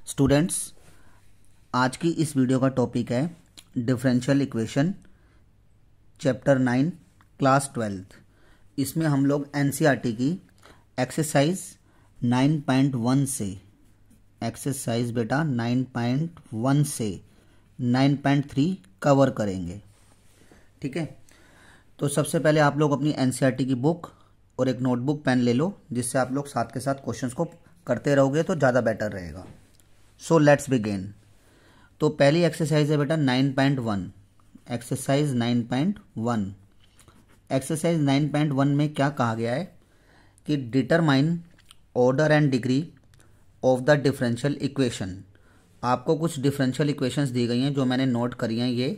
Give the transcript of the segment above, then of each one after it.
Students, आज की इस वीडियो का टॉपिक है डिफरेंशियल इक्वेशन चैप्टर 9 क्लास 12। इसमें हम लोग एनसीईआरटी की एक्सरसाइज 9.1 से एक्सरसाइज बेटा 9.1 से 9.3 कवर करेंगे। ठीक है, तो सबसे पहले आप लोग अपनी एनसीईआरटी की बुक और एक नोटबुक पेन ले लो, जिससे आप लोग साथ के साथ क्वेश्चंस को करते रहोगे तो ज़्यादा बेटर रहेगा। So let's begin. तो पहली एक्सरसाइज है बेटा 9.1, एक्सरसाइज 9.1। एक्सरसाइज 9.1 में क्या कहा गया है कि determine order and degree of the differential equation. आपको कुछ डिफरेंशियल इक्वेशंस दी गई हैं जो मैंने नोट करी हैं ये।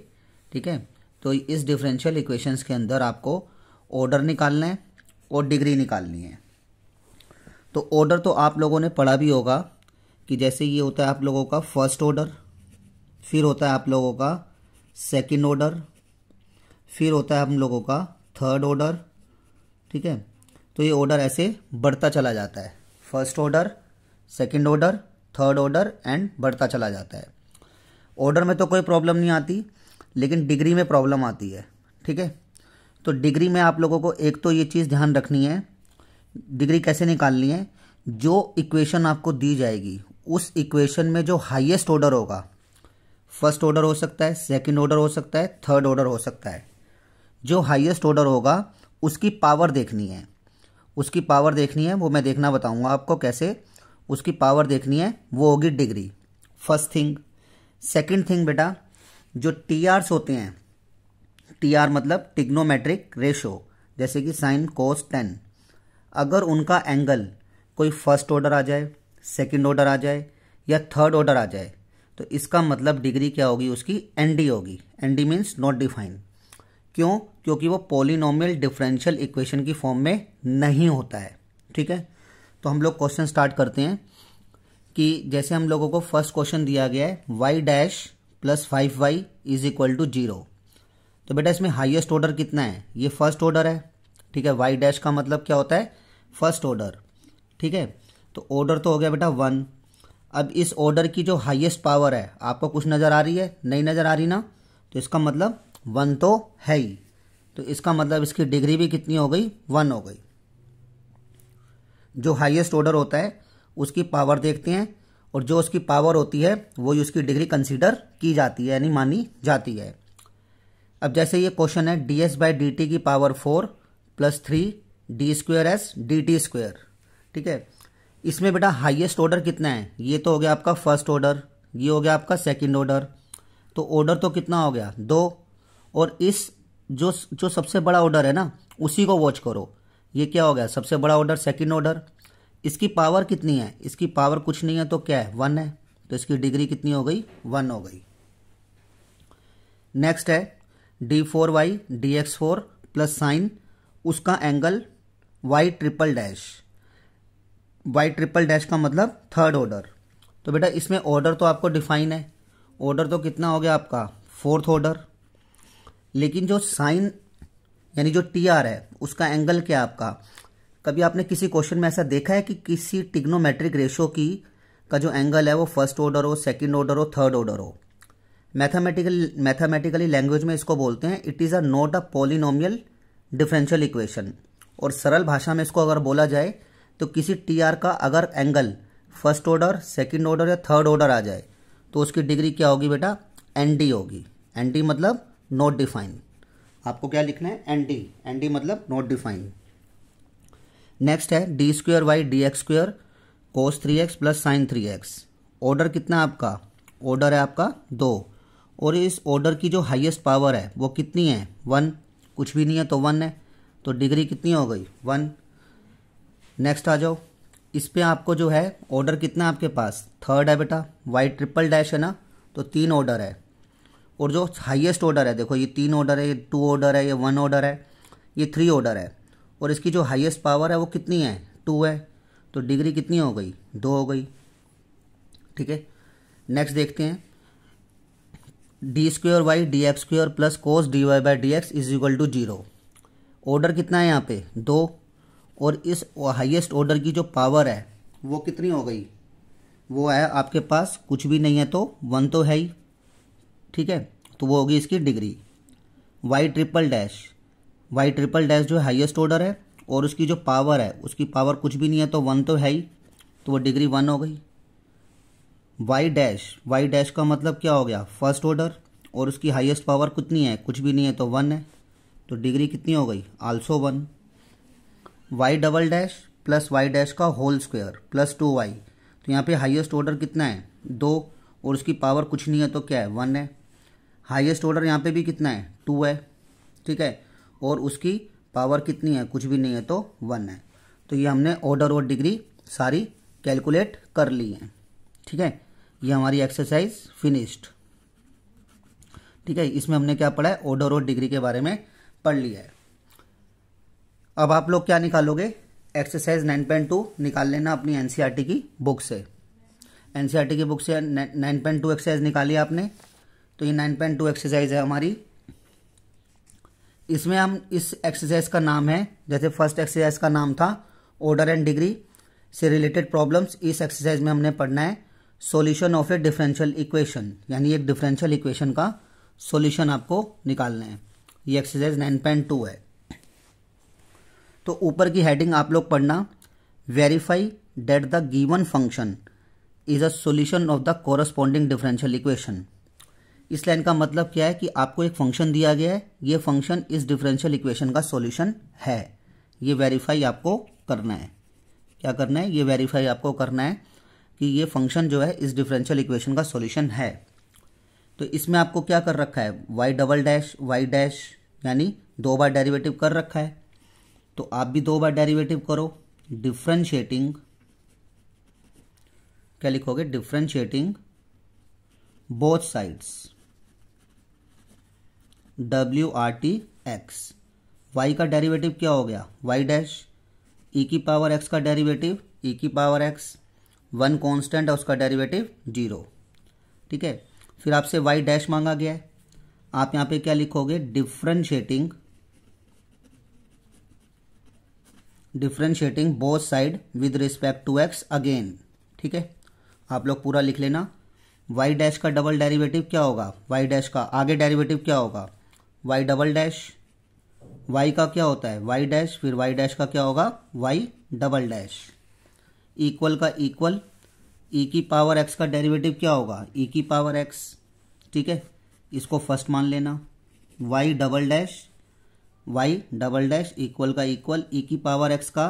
ठीक है, तो इस डिफरेंशियल इक्वेशंस के अंदर आपको ऑर्डर निकालना है और डिग्री निकालनी है। तो ऑर्डर तो आप लोगों ने पढ़ा भी होगा कि जैसे ये होता है आप लोगों का फर्स्ट ऑर्डर, फिर होता है आप लोगों का सेकंड ऑर्डर, फिर होता है हम लोगों का थर्ड ऑर्डर। ठीक है, तो ये ऑर्डर ऐसे बढ़ता चला जाता है, first order, second order, third order and बढ़ता चला जाता है। ऑर्डर में तो कोई प्रॉब्लम नहीं आती, लेकिन डिग्री में प्रॉब्लम आती है। ठीक है, तो डिग्री में आप लोगों को एक तो ये चीज़ ध्यान रखनी है, डिग्री कैसे निकालनी है। जो इक्वेशन आपको दी जाएगी उस इक्वेशन में जो हाईएस्ट ऑर्डर होगा, फर्स्ट ऑर्डर हो सकता है, सेकंड ऑर्डर हो सकता है, थर्ड ऑर्डर हो सकता है, जो हाईएस्ट ऑर्डर होगा उसकी पावर देखनी है। उसकी पावर देखनी है, वो मैं देखना बताऊंगा आपको कैसे उसकी पावर देखनी है, वो होगी degree. First thing. Second thing बेटा, जो टीआरस होते हैं, टीआर मतलब टिग्नोमेट्रिक रेशो, जैसे कि साइन कोस टेन, अगर उनका एंगल कोई फर्स्ट ऑर्डर आ जाए, सेकंड ऑर्डर आ जाए या थर्ड ऑर्डर आ जाए, तो इसका मतलब डिग्री क्या होगी, उसकी एनडी होगी। ND means not defined. क्यों? क्योंकि वो पॉलिनोमियल डिफरेंशियल इक्वेशन की फॉर्म में नहीं होता है। ठीक है, तो हम लोग क्वेश्चन स्टार्ट करते हैं कि जैसे हम लोगों को फर्स्ट क्वेश्चन दिया गया है y dash plus 5y is equal to 0। तो बेटा इसमें हाईएस्ट ऑर्डर कितना है, ये फर्स्ट ऑर्डर है। ठीक है, y डैश का मतलब क्या होता है, फर्स्ट ऑर्डर। ठीक है, तो ऑर्डर तो हो गया बेटा 1। अब इस ऑर्डर की जो हाईएस्ट पावर है, आपको कुछ नज़र आ रही है, नहीं नज़र आ रही ना, तो इसका मतलब 1 तो है ही। तो इसका मतलब इसकी डिग्री भी कितनी हो गई, 1 हो गई। जो हाईएस्ट ऑर्डर होता है उसकी पावर देखते हैं, और जो उसकी पावर होती है वही उसकी डिग्री कंसीडर की जाती है, यानी मानी जाती है। अब जैसे ये क्वेश्चन है ds बाई डी टी की power 4 plus 3 D square S D T square. ठीक है, इसमें बेटा हाईएस्ट ऑर्डर कितना है, ये तो हो गया आपका फर्स्ट ऑर्डर, ये हो गया आपका सेकंड ऑर्डर। तो ऑर्डर तो कितना हो गया, 2। और इस जो सबसे बड़ा ऑर्डर है ना, उसी को वॉच करो। ये क्या हो गया, सबसे बड़ा ऑर्डर, सेकंड ऑर्डर। इसकी पावर कितनी है, इसकी पावर कुछ नहीं है, तो क्या है, 1 है। तो इसकी डिग्री कितनी हो गई, 1 हो गई। नेक्स्ट है d4y dx4 प्लस साइन, उसका angle y triple dash. y triple dash का मतलब थर्ड ऑर्डर। तो बेटा इसमें ऑर्डर तो आपको डिफाइन है, ऑर्डर तो कितना हो गया आपका, फोर्थ ऑर्डर। लेकिन जो साइन यानी जो टी आर है उसका एंगल क्या है आपका। कभी आपने किसी क्वेश्चन में ऐसा देखा है कि किसी टिग्नोमेट्रिक रेशो की का जो एंगल है वो फर्स्ट ऑर्डर हो, सेकंड ऑर्डर हो, थर्ड ऑर्डर हो। मैथमेटिकली लैंग्वेज में इसको बोलते हैं it is a not a polynomial differential equation. और सरल भाषा में इसको अगर बोला जाए तो किसी टी आर का अगर angle first order, second order या थर्ड ऑर्डर आ जाए तो उसकी डिग्री क्या होगी बेटा, एन डी होगी। एन डी मतलब नॉट डिफाइंड। आपको क्या लिखना है, एन डी। एन डी मतलब नॉट डिफाइंड। नेक्स्ट है D square Y D x square cos 3x plus sine 3x। Order कितना है आपका, ऑर्डर है आपका 2। और इस ऑर्डर की जो हाईएस्ट पावर है वो कितनी है, 1। कुछ भी नहीं है तो 1 है, तो डिग्री कितनी हो गई, 1। नेक्स्ट आ जाओ, इस पे आपको जो है ऑर्डर कितना आपके पास, थर्ड है बेटा। y ट्रिपल डैश है ना, तो 3 ऑर्डर है। और जो हाईएस्ट ऑर्डर है, देखो ये 3 ऑर्डर है, ये 2 ऑर्डर है, ये 1 ऑर्डर है, ये 3 ऑर्डर है। और इसकी जो हाईएस्ट पावर है वो कितनी है, 2 है। तो डिग्री कितनी हो गई, 2 हो गई। ठीक है, नेक्स्ट देखते हैं d square Y D x square plus cos d Y by D x is equal to 0। Order कितना है यहाँ पे, 2। और इस हाईएस्ट ऑर्डर की जो पावर है वो कितनी हो गई, वो है आपके पास कुछ भी नहीं है तो 1 तो है ही, ठीक है, तो वो होगी इसकी डिग्री। वाई ट्रिपल डैश जो हाईएस्ट ऑर्डर है और उसकी जो पावर है उसकी पावर कुछ भी नहीं है तो 1 तो है ही, तो वो डिग्री 1 हो गई। वाई डैश का मतलब क्या हो गया, फर्स्ट ऑर्डर और उसकी हाईएस्ट पावर कितनी है, कुछ भी नहीं है तो 1 है, तो डिग्री कितनी हो गई, also 1। Y double dash plus Y dash का होल स्क्वायर प्लस 2y, तो यहाँ पे हाईएस्ट ऑर्डर कितना है 2 और उसकी पावर कुछ नहीं है तो क्या है 1 है। हाईएस्ट ऑर्डर यहाँ पे भी कितना है 2 है, ठीक है, और उसकी पावर कितनी है, कुछ भी नहीं है तो 1 है। तो ये हमने ऑर्डर और डिग्री सारी कैलकुलेट कर ली है, ठीक है। ये हमारी एक्सरसाइज फिनिश्ड, ठीक है। इसमें हमने क्या पढ़ा है, ऑर्डर और डिग्री के बारे में पढ़ लिया है। अब आप लोग क्या निकालोगे, एक्सरसाइज 9.2 निकाल लेना अपनी एनसीईआरटी की बुक से। एनसीईआरटी की बुक से 9.2 एक्सरसाइज निकाली आपने, तो ये 9.2 एक्सरसाइज है हमारी। इसमें हम इस एक्सरसाइज का नाम है, जैसे फर्स्ट एक्सरसाइज का नाम था ऑर्डर एंड डिग्री से रिलेटेड प्रॉब्लम्स, इस एक्सरसाइज में हमने पढ़ना है solution of A differential equation, यानी एक डिफरेंशियल इक्वेशन का सॉल्यूशन आपको निकालना है। ये एक्सरसाइज 9.2 है। तो ऊपर की हेडिंग आप लोग पढ़ना, verify that the given function is a solution of the corresponding differential equation. इस लाइन का मतलब क्या है कि आपको एक फंक्शन दिया गया है, ये फंक्शन इस डिफरेंशियल इक्वेशन का सॉल्यूशन है, ये वेरीफाई आपको करना है। क्या करना है, ये वेरीफाई आपको करना है कि ये फंक्शन जो है इस डिफरेंशियल इक्वेशन का सॉल्यूशन है। तो इसमें आपको क्या कर रखा है, y double dash y dash, यानी 2 बार डेरिवेटिव कर रखा है, तो आप भी 2 बार डेरिवेटिव करो। डिफरेंशिएटिंग, क्या लिखोगे, differentiating both sides WRT(x). y का डेरिवेटिव क्या हो गया, y डैश, e की पावर x का डेरिवेटिव e की पावर x, 1 कांस्टेंट है उसका डेरिवेटिव 0, ठीक है। फिर आपसे y डैश मांगा गया है, आप यहाँ पे क्या लिखोगे, differentiating both side with respect to x again, ठीक है। आप लोग पूरा लिख लेना। y डैश का डबल डेरिवेटिव क्या होगा, y डैश का आगे डेरिवेटिव क्या होगा, y डबल डैश, y का क्या होता है y डैश, फिर y डैश का क्या होगा y डबल डैश, इक्वल का इक्वल, e की पावर x का डेरिवेटिव क्या होगा e की पावर x, ठीक है, इसको फर्स्ट मान लेना। y डबल डैश इक्वल का इक्वल, e की पावर x का,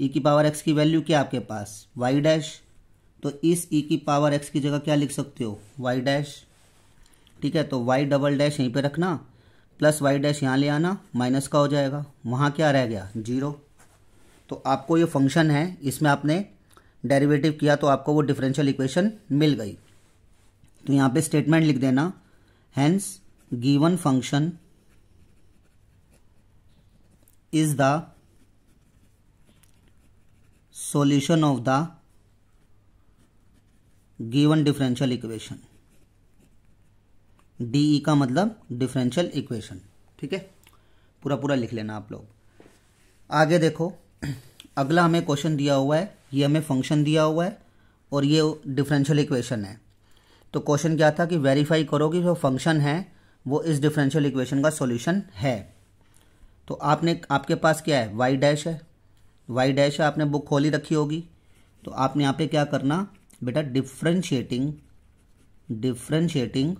e की पावर x की वैल्यू क्या आपके पास y डैश, तो इस e की पावर x की जगह क्या लिख सकते हो y डैश, ठीक है। तो y डबल डैश यहीं पे रखना, प्लस y डैश यहाँ ले आना, माइनस का हो जाएगा, वहाँ क्या रह गया 0। तो आपको ये फंक्शन है, इसमें आपने डेरिवेटिव किया तो आपको वो डिफरेंशियल इक्वेशन मिल गई। तो यहाँ पे स्टेटमेंट लिख देना, hence given function is the solution of the given differential equation. DE का मतलब डिफरेंशियल इक्वेशन, ठीक है, पूरा पूरा लिख लेना आप लोग। आगे देखो, अगला हमें क्वेश्चन दिया हुआ है, ये हमें फंक्शन दिया हुआ है और ये डिफरेंशियल इक्वेशन है। तो क्वेश्चन क्या था कि वेरीफाई करो कि जो फंक्शन है वो इस डिफरेंशियल इक्वेशन का सॉल्यूशन है। तो आपके पास क्या है, y डैश है, y डैश है, आपने बुक खोली रखी होगी, तो आपने यहाँ पे क्या करना बेटा, डिफरेंशिएटिंग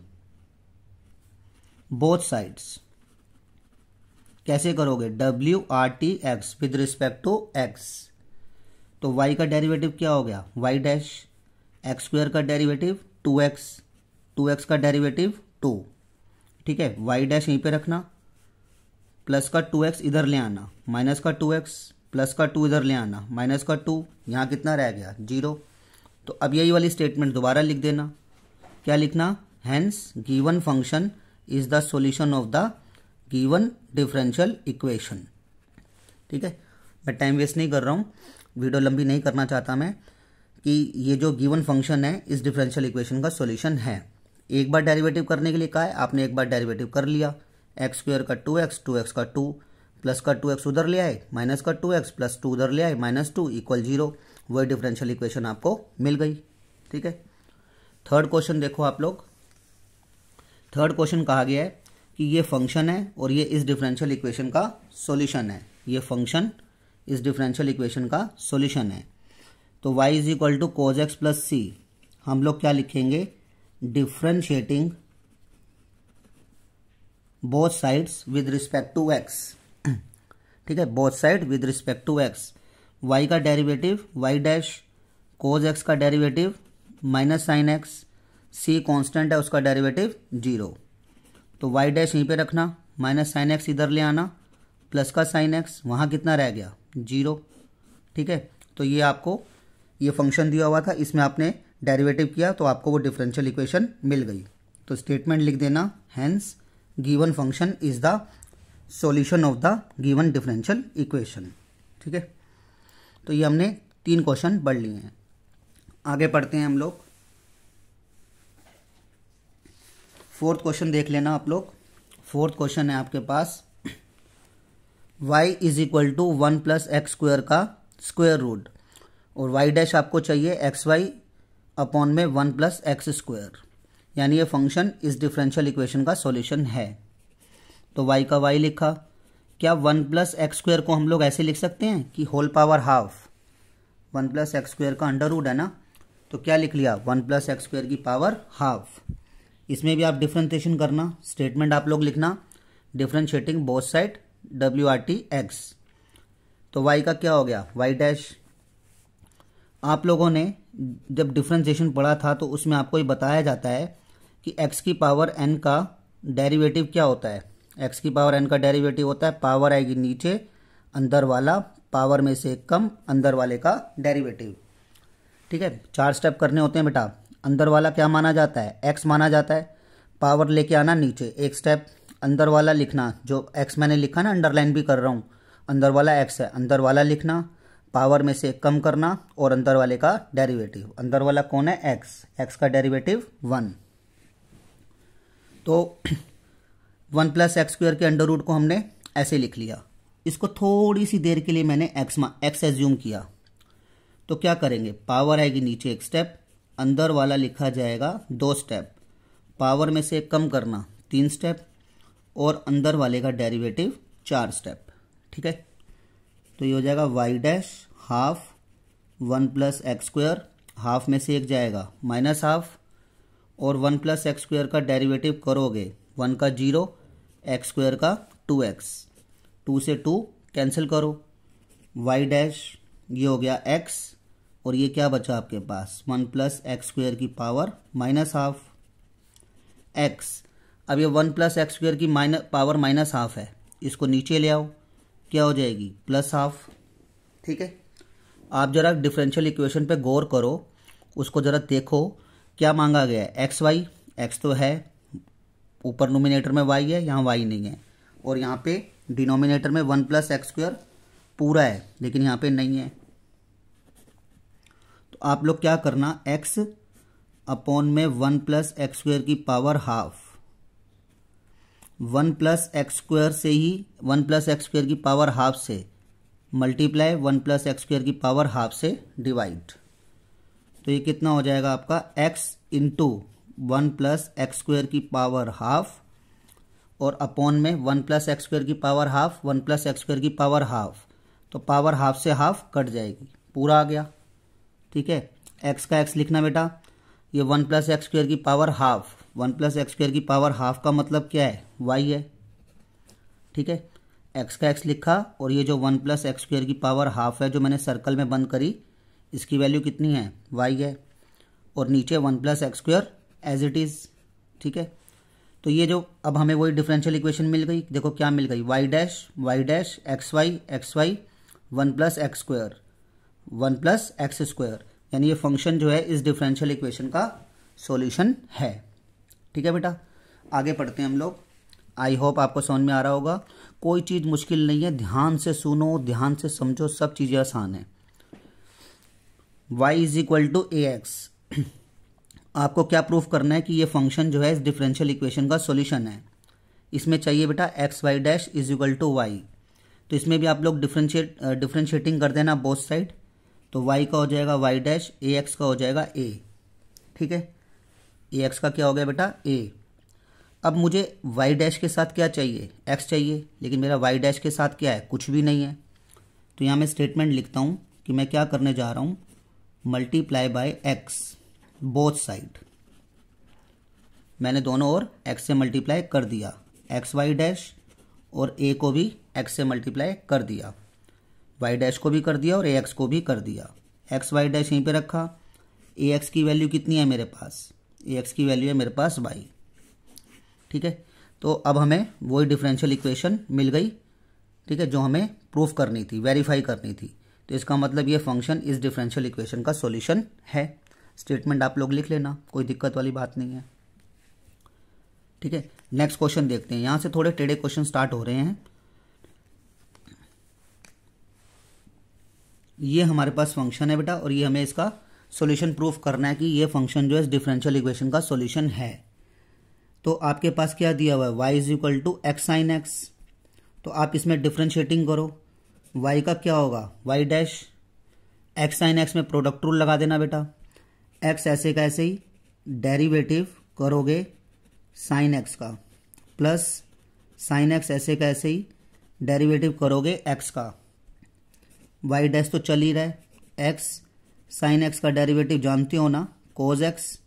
बोथ साइड्स। कैसे करोगे, WRT(x) with respect to x। तो y का डेरिवेटिव क्या हो गया y डैश, x स्क्वायर का डेरिवेटिव 2x, 2x का डेरिवेटिव 2, ठीक है। y डैश यहीं पे रखना, प्लस का 2x इधर ले आना, माइनस का 2x, प्लस का 2 इधर ले आना, माइनस का 2, यहाँ कितना रह गया 0। तो अब यही वाली स्टेटमेंट दोबारा लिख देना, क्या लिखना, hence given function is the solution of the given differential equation, ठीक है। मैं टाइम वेस्ट नहीं कर रहा हूँ, वीडियो लंबी नहीं करना चाहता मैं, कि ये जो गिवन फंक्शन है इस डिफरेंशियल इक्वेशन का सॉल्यूशन है। एक बार डेरिवेटिव करने के लिए कहा है, आपने एक बार डेरिवेटिव कर लिया, एक्स स्क्वायर का 2x, 2x का 2, प्लस का 2x उधर ले आए, माइनस का 2x प्लस 2 उधर ले आए, -2 = 0, वही डिफरेंशियल इक्वेशन आपको मिल गई। ठीक है। थर्ड क्वेश्चन देखो आप लोग। थर्ड क्वेश्चन कहा गया है कि ये फंक्शन है और ये इस डिफरेंशियल इक्वेशन का सॉल्यूशन है। ये फंक्शन इस डिफरेंशियल इक्वेशन का सॉल्यूशन है। तो y is equal to cos x plus C, हम लोग क्या लिखेंगे, differentiating both sides with respect to x। ठीक है, both side with respect to x। y का derivative y dash, cos x का derivative minus sine x, c constant है उसका डेरिवेटिव 0। तो y डैश यहीं पे रखना, माइनस साइन x इधर ले आना, प्लस का साइन x, वहाँ कितना रह गया 0। ठीक है, तो ये आपको ये फंक्शन दिया हुआ था, इसमें आपने डेरिवेटिव किया तो आपको वो डिफरेंशियल इक्वेशन मिल गई। तो स्टेटमेंट लिख देना, hence given function is the solution of the given differential equation. ठीक है, तो ये हमने 3 क्वेश्चन पढ़ लिए हैं। आगे पढ़ते हैं हम लोग। फोर्थ क्वेश्चन देख लेना आप लोग। फोर्थ क्वेश्चन है आपके पास y is equal to 1 plus x square का स्क्वायर रूट, और y डैश आपको चाहिए एक्स वाई अपॉन में 1 प्लस एक्स स्क्वायर, यानी ये फंक्शन इस डिफरेंशियल इक्वेशन का सॉल्यूशन है। तो y का y लिखा। क्या 1 प्लस एक्स स्क्वायर को हम लोग ऐसे लिख सकते हैं कि whole power half, 1 plus x square का अंडर रूट है ना, तो क्या लिख लिया 1 प्लस एक्स स्क्वायर की पावर हाफ। इसमें भी आप डिफरेंशिएशन करना, स्टेटमेंट आप लोग लिखना, डिफरेंशिएटिंग बोथ साइड WRT(x). तो y का क्या हो गया y डैश। आप लोगों ने जब डिफरेंशिएशन पढ़ा था तो उसमें आपको ये बताया जाता है कि x की पावर n का डेरिवेटिव क्या होता है। x की पावर n का डेरिवेटिव होता है, पावर आएगी नीचे, अंदर वाला पावर में से कम, अंदर वाले का डेरिवेटिव। ठीक है, 4 स्टेप करने होते हैं बेटा। अंदर वाला क्या माना जाता है, x माना जाता है, पावर लेके आना नीचे, एक स्टेप अंदर वाला लिखना, जो x मैंने लिखा ना, अंडरलाइन भी कर रहा हूँ, अंदर वाला x है, अंदर वाला लिखना, पावर में से कम करना और अंदर वाले का डेरिवेटिव। अंदर वाला कौन है, x का डेरिवेटिव 1। तो 1 प्लस एक्स स्क्वायर के अंडर रूट को हमने ऐसे लिख लिया। इसको थोड़ी सी देर के लिए मैंने x एज्यूम किया। तो क्या करेंगे, पावर आएगी नीचे एक स्टेप, अंदर वाला लिखा जाएगा 2 स्टेप, पावर में से कम करना 3 स्टेप और अंदर वाले का डेरिवेटिव 4 स्टेप। ठीक है, तो ये हो जाएगा y dash half 1 plus x square, half में से एक जाएगा माइनस हाफ, और 1 प्लस एक्स स्क्वायर का डेरिवेटिव करोगे 1 का 0, एक्स स्क्वायर का 2x, 2 से 2 कैंसिल करो, y डैश ये हो गया x, और ये क्या बचा आपके पास 1 प्लस एक्स स्क्वायर की पावर माइनस हाफ x। अब ये 1 प्लस एक्स स्क्वायर की पावर माइनस हाफ है, इसको नीचे ले आओ, क्या हो जाएगी प्लस हाफ। ठीक है, आप जरा डिफरेंशियल इक्वेशन पे गौर करो, उसको जरा देखो क्या मांगा गया है, एक्स वाई, एक्स तो है ऊपर नोमिनेटर में, y है, यहाँ y नहीं है, और यहाँ पे डिनोमिनेटर में 1 प्लस एक्स स्क्वायर पूरा है, लेकिन यहाँ पे नहीं है। तो आप लोग क्या करना, x अपॉन में 1 प्लस एक्स स्क्वायर की power half, 1 plus x square से ही 1 प्लस एक्स स्क्वायर की पावर हाफ से मल्टीप्लाई 1 प्लस एक्स स्क्वायर की पावर हाफ से डिवाइड। तो ये कितना हो जाएगा आपका x into 1 plus x square की पावर हाफ, और अपॉन में 1 प्लस एक्स स्क्वायर की power half, 1 plus x square की पावर हाफ, तो पावर हाफ से हाफ कट जाएगी, पूरा आ गया। ठीक है, x का x लिखना बेटा, ये 1 प्लस एक्स स्क्वायर की power half, 1 plus x square की पावर हाफ का मतलब क्या है, y है। ठीक है, x का x लिखा, और ये जो 1 प्लस एक्स स्क्वायर की पावर हाफ है जो मैंने सर्कल में बंद करी, इसकी वैल्यू कितनी है, y है, और नीचे 1 plus x square as it is. ठीक है, तो ये जो अब हमें वही डिफरेंशियल इक्वेशन मिल गई, देखो क्या मिल गई, y dash x y 1 plus x square 1 plus x square, यानी ये फंक्शन जो है इस डिफरेंशियल इक्वेशन का सॉल्यूशन है। ठीक है बेटा, आगे पढ़ते हैं हम लोग। आई होप आपको समझ में आ रहा होगा, कोई चीज़ मुश्किल नहीं है, ध्यान से सुनो, ध्यान से समझो, सब चीज़ें आसान है। y is equal to ax, आपको क्या प्रूफ करना है कि ये फंक्शन जो है इस डिफरेंशियल इक्वेशन का सॉल्यूशन है। इसमें चाहिए बेटा x Y dash is equal to y, तो इसमें भी आप लोग डिफरेंशिएटिंग कर देना बोथ साइड, तो y का हो जाएगा y डैश, ax का हो जाएगा a। ठीक है, ए एक्स का क्या हो गया बेटा ए। अब मुझे वाई डैश के साथ क्या चाहिए, एक्स चाहिए, लेकिन मेरा वाई डैश के साथ क्या है, कुछ भी नहीं है। तो यहाँ मैं स्टेटमेंट लिखता हूँ कि मैं क्या करने जा रहा हूँ, multiply by x both side. मैंने दोनों ओर एक्स से मल्टीप्लाई कर दिया, एक्स वाई डैश और ए को भी एक्स से मल्टीप्लाई कर दिया, वाई डैश को भी कर दिया और ए एक्स को भी कर दिया। एक्स वाई डैश यहीं पे रखा, ए एक्स की वैल्यू कितनी है मेरे पास, ए एक्स की वैल्यू है मेरे पास वाई। ठीक है, तो अब हमें वही डिफरेंशियल इक्वेशन मिल गई, ठीक है, जो हमें प्रूफ करनी थी, वेरीफाई करनी थी। तो इसका मतलब ये फंक्शन इस डिफरेंशियल इक्वेशन का सॉल्यूशन है। स्टेटमेंट आप लोग लिख लेना, कोई दिक्कत वाली बात नहीं है। ठीक है, नेक्स्ट क्वेश्चन देखते हैं। यहां से थोड़े टेढ़े क्वेश्चन स्टार्ट हो रहे हैं। ये हमारे पास फंक्शन है बेटा, और ये हमें इसका सॉल्यूशन प्रूफ करना है कि ये फंक्शन जो है इस डिफरेंशियल इक्वेशन का सॉल्यूशन है। तो आपके पास क्या दिया हुआ है, y is equal to x sine x. तो आप इसमें डिफ्रेंशिएटिंग करो, y का क्या होगा, y dash, x sine x में प्रोडक्ट रूल लगा देना बेटा। x ऐसे का ऐसे ही डेरिवेटिव करोगे साइन एक्स का, प्लस साइन एक्स ऐसे का ऐसे ही डेरिवेटिव करोगे x का। y डैश तो चल ही रहा है, x साइन एक्स का डेरिवेटिव जानते हो ना, cos x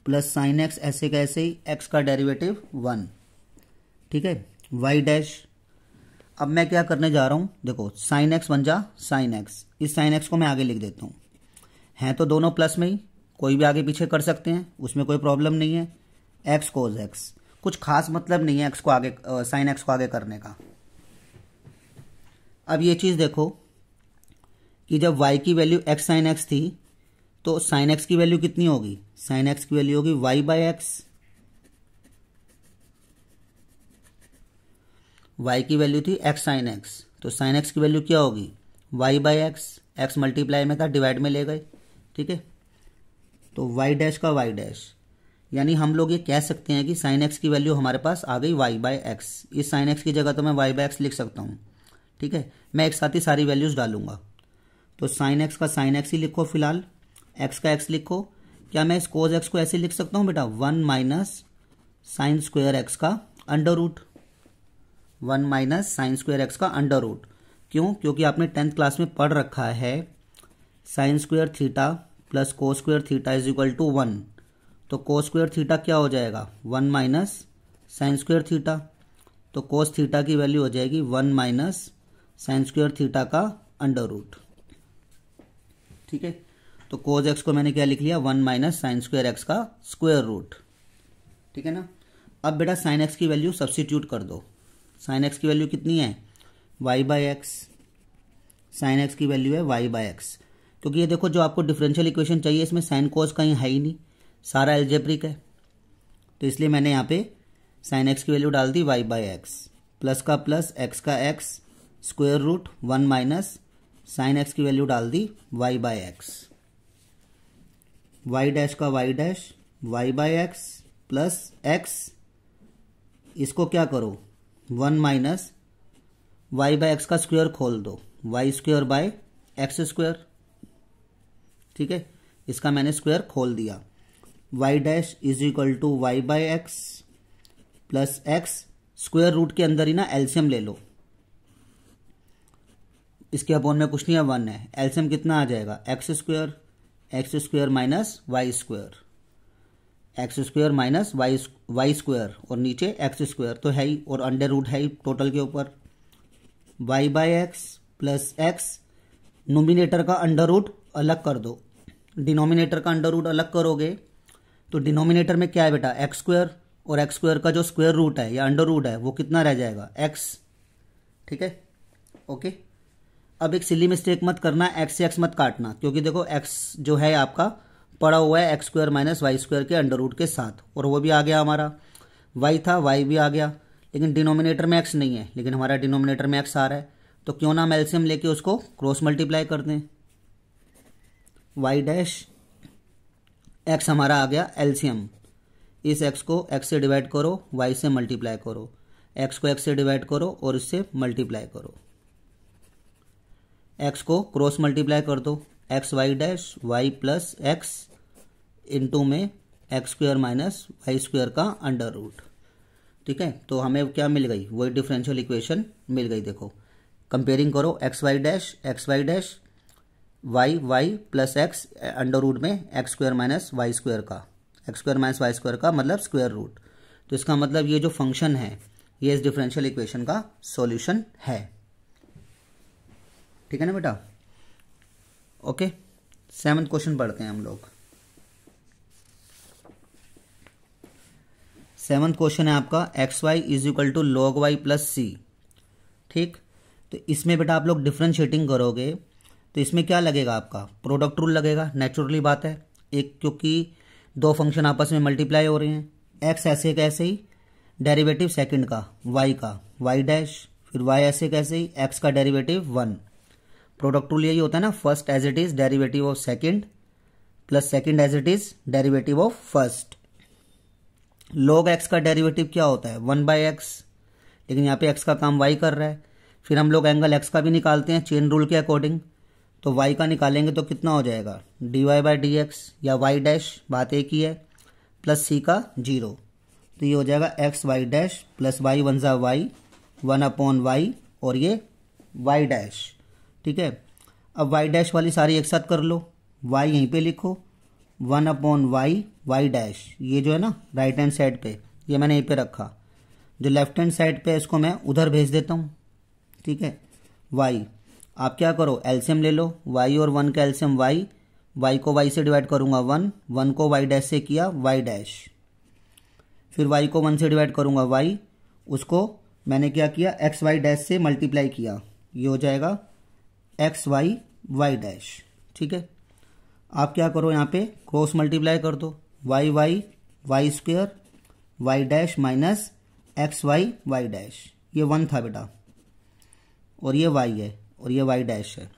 plus sine x ऐसे का ऐसे ही x का डेरिवेटिव 1। ठीक है, y डैश। अब मैं क्या करने जा रहा हूं, देखो साइन एक्स बन जा साइन एक्स, इस साइन एक्स को मैं आगे लिख देता हूं। हैं तो दोनों प्लस में ही, कोई भी आगे पीछे कर सकते हैं, उसमें कोई प्रॉब्लम नहीं है। एक्स कोज एक्स, कुछ खास मतलब नहीं है एक्स को आगे, साइन एक्स को आगे करने का। अब ये चीज देखो कि जब y की वैल्यू एक्स साइन एक्स थी तो साइन एक्स की वैल्यू कितनी होगी, साइन एक्स की वैल्यू होगी y बाय एक्स। y की वैल्यू थी एक्स साइन एक्स, तो साइन एक्स की वैल्यू क्या होगी, y by x. X multiply में था, डिवाइड में ले गए। ठीक है, तो y डैश का y डैश, यानी हम लोग ये कह सकते हैं कि साइन एक्स की वैल्यू हमारे पास आ गई y बाय एक्स। इस साइन एक्स की जगह तो मैं y बाय एक्स लिख सकता हूँ। ठीक है, मैं एक साथ ही सारी वैल्यूज डालूंगा। तो साइन एक्स का साइन एक्स ही लिखो फिलहाल, एक्स का एक्स लिखो। क्या मैं इस कोज एक्स को ऐसे लिख सकता हूं बेटा, 1 माइनस साइन स्क्वायर एक्स का under root, 1 minus sine square x का अंडर रूट। क्यों, क्योंकि आपने 10th क्लास में पढ़ रखा है sine square theta plus cos square theta is equal to 1। तो कोस स्क्वायर थीटा क्या हो जाएगा, 1 माइनस साइन स्क्वायर थीटा। तो कोस थीटा की वैल्यू हो जाएगी 1 माइनस साइन स्क्वायर थीटा का अंडर रूट। ठीक है, तो कोज एक्स को मैंने क्या लिख लिया, 1 माइनस साइन स्क्वायर एक्स का स्क्वायर रूट। ठीक है ना। अब बेटा साइन एक्स की वैल्यू सब्स्टिट्यूट कर दो। साइन एक्स की वैल्यू कितनी है, y by x. Sine x की वैल्यू है y बाय एक्स, क्योंकि ये देखो जो आपको डिफरेंशियल इक्वेशन चाहिए इसमें साइन कोस कहीं है ही नहीं, सारा एल्जेब्रिक है। तो इसलिए मैंने यहाँ पे साइन एक्स की वैल्यू डाल दी y बाय एक्स, प्लस का प्लस एक्स का x square root 1 minus sine x की वैल्यू डाल दी y by x. y dash का y dash, y by x plus x, इसको क्या करो 1 माइनस y बाय एक्स का स्क्वायर खोल दो, y square by x square. ठीक है, इसका मैंने स्क्वायर खोल दिया। y dash is equal to y by x plus x, square root के अंदर ही ना एलसीएम ले लो, इसके अपॉन में कुछ नहीं है, 1 है। एलसीएम कितना आ जाएगा, x square minus Y square, x square minus Y square, और नीचे एक्स स्क्वायर तो है ही, और अंडर रूट है ही टोटल के ऊपर। Y by x plus x, nominator का अंडर रूट अलग कर दो, डिनोमिनेटर का अंडर रूट अलग करोगे तो डिनोमिनेटर में क्या है बेटा, एक्स स्क्वायर, और एक्स स्क्वायर का जो स्क्वायर रूट है या अंडर रूट है वो कितना रह जाएगा, एक्स। ठीक है, ओके। अब एक सिली मिस्टेक मत करना, एक्स से एक्स मत काटना, क्योंकि देखो एक्स जो है आपका पड़ा हुआ है x square minus Y square के अंडर रूट के साथ, और वो भी आ गया हमारा, वाई था वाई भी आ गया, लेकिन डिनोमिनेटर में एक्स नहीं है, लेकिन हमारा डिनोमिनेटर में एक्स आ रहा है, तो क्यों ना हम एलसीएम लेके उसको क्रॉस मल्टीप्लाई कर दें। वाई डैश एक्स हमारा आ गया एलसीएम, इस एक्स को एक्स से डिवाइड करो, वाई से मल्टीप्लाई करो, एक्स को एक्स से डिवाइड करो और इससे मल्टीप्लाई करो, एक्स को क्रॉस मल्टीप्लाई कर दो, x Y dash Y plus X into में X square minus Y square का अंडर रूट। ठीक है, तो हमें क्या मिल गई, वही डिफरेंशियल इक्वेशन मिल गई। देखो कंपेयरिंग करो, X Y dash Y Y plus X under root में X square minus Y square का, x square minus Y square का मतलब स्क्वायर रूट। तो इसका मतलब ये जो फंक्शन है ये इस डिफरेंशियल इक्वेशन का सॉल्यूशन है। ठीक है ना बेटा। ओके, 7th क्वेश्चन पढ़ते हैं हम लोग। 7th क्वेश्चन है आपका X Y is equal to log Y plus C. ठीक, तो इसमें बेटा आप लोग डिफ्रेंशिएटिंग करोगे तो इसमें क्या लगेगा, आपका प्रोडक्ट रूल लगेगा, नेचुरली बात है। एक क्योंकि दो फंक्शन आपस में मल्टीप्लाई हो रहे हैं, एक्स ऐसे कैसे ही डेरिवेटिव सेकंड का वाई वाई डैश, फिर वाई ऐसे कैसे ही एक्स का डेरिवेटिव 1। प्रोडक्ट रूल यही होता है ना, first as it is derivative of second plus second as it is derivative of first. log x का डेरिवेटिव क्या होता है 1/x, लेकिन यहाँ पे x का काम y कर रहा है। फिर हम लोग एंगल x का भी निकालते हैं चेन रूल के अकॉर्डिंग, तो y का निकालेंगे तो कितना हो जाएगा dy/dx या y डैश, बात एक ही है, प्लस c का 0। तो ये हो जाएगा x Y dash plus y 1 जा वाई 1/y और ये y डैश। ठीक है, अब y डैश वाली सारी एक साथ कर लो, y यहीं पे लिखो 1/y वाई डैश, ये जो है ना राइट हैंड साइड पे, ये मैंने यहीं पे रखा, जो लेफ्ट हैंड साइड पे इसको मैं उधर भेज देता हूँ। ठीक है, y आप क्या करो एलसीएम ले लो, y और 1 का एलसीएम y को y से डिवाइड करूंगा 1 को y डैश से किया y डैश, फिर y को 1 से डिवाइड करूंगा y, उसको मैंने क्या किया एक्स वाई डैश से मल्टीप्लाई किया, ये हो जाएगा एक्स वाई वाई डैश। ठीक है, आप क्या करो यहाँ पे क्रॉस मल्टीप्लाई कर दो, y y y square Y dash minus x y Y dash, ये 1 था बेटा और ये y है और ये y डैश है।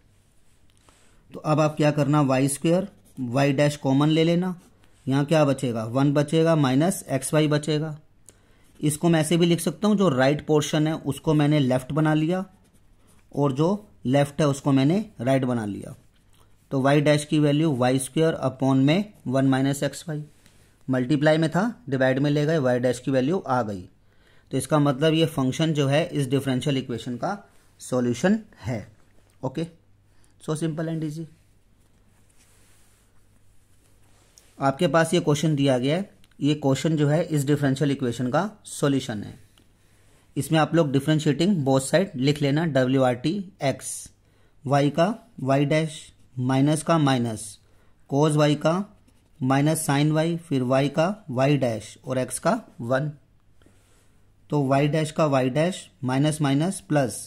तो अब आप क्या करना, y square Y dash common ले लेना, यहाँ क्या बचेगा 1 बचेगा माइनस एक्स वाई बचेगा। इसको मैं ऐसे भी लिख सकता हूँ, जो राइट पोर्शन है उसको मैंने लेफ्ट बना लिया और जो लेफ्ट है उसको मैंने राइट बना लिया। तो y डैश की वैल्यू वाई स्क्वायर अपॉन में 1 माइनस एक्स वाई, मल्टीप्लाई में था डिवाइड में ले गए, y डैश की वैल्यू आ गई। तो इसका मतलब ये फंक्शन जो है इस डिफरेंशियल इक्वेशन का सॉल्यूशन है। Okay, so simple and easy. आपके पास ये क्वेश्चन दिया गया है, ये क्वेश्चन जो है इस डिफरेंशियल इक्वेशन का सॉल्यूशन है। इसमें आप लोग डिफरेंशिएटिंग बोथ साइड लिख लेना, WRT x, y का y डैश माइनस का माइनस कोस y का माइनस साइन y, फिर y का y डैश और x का 1। तो y डैश का y dash minus minus plus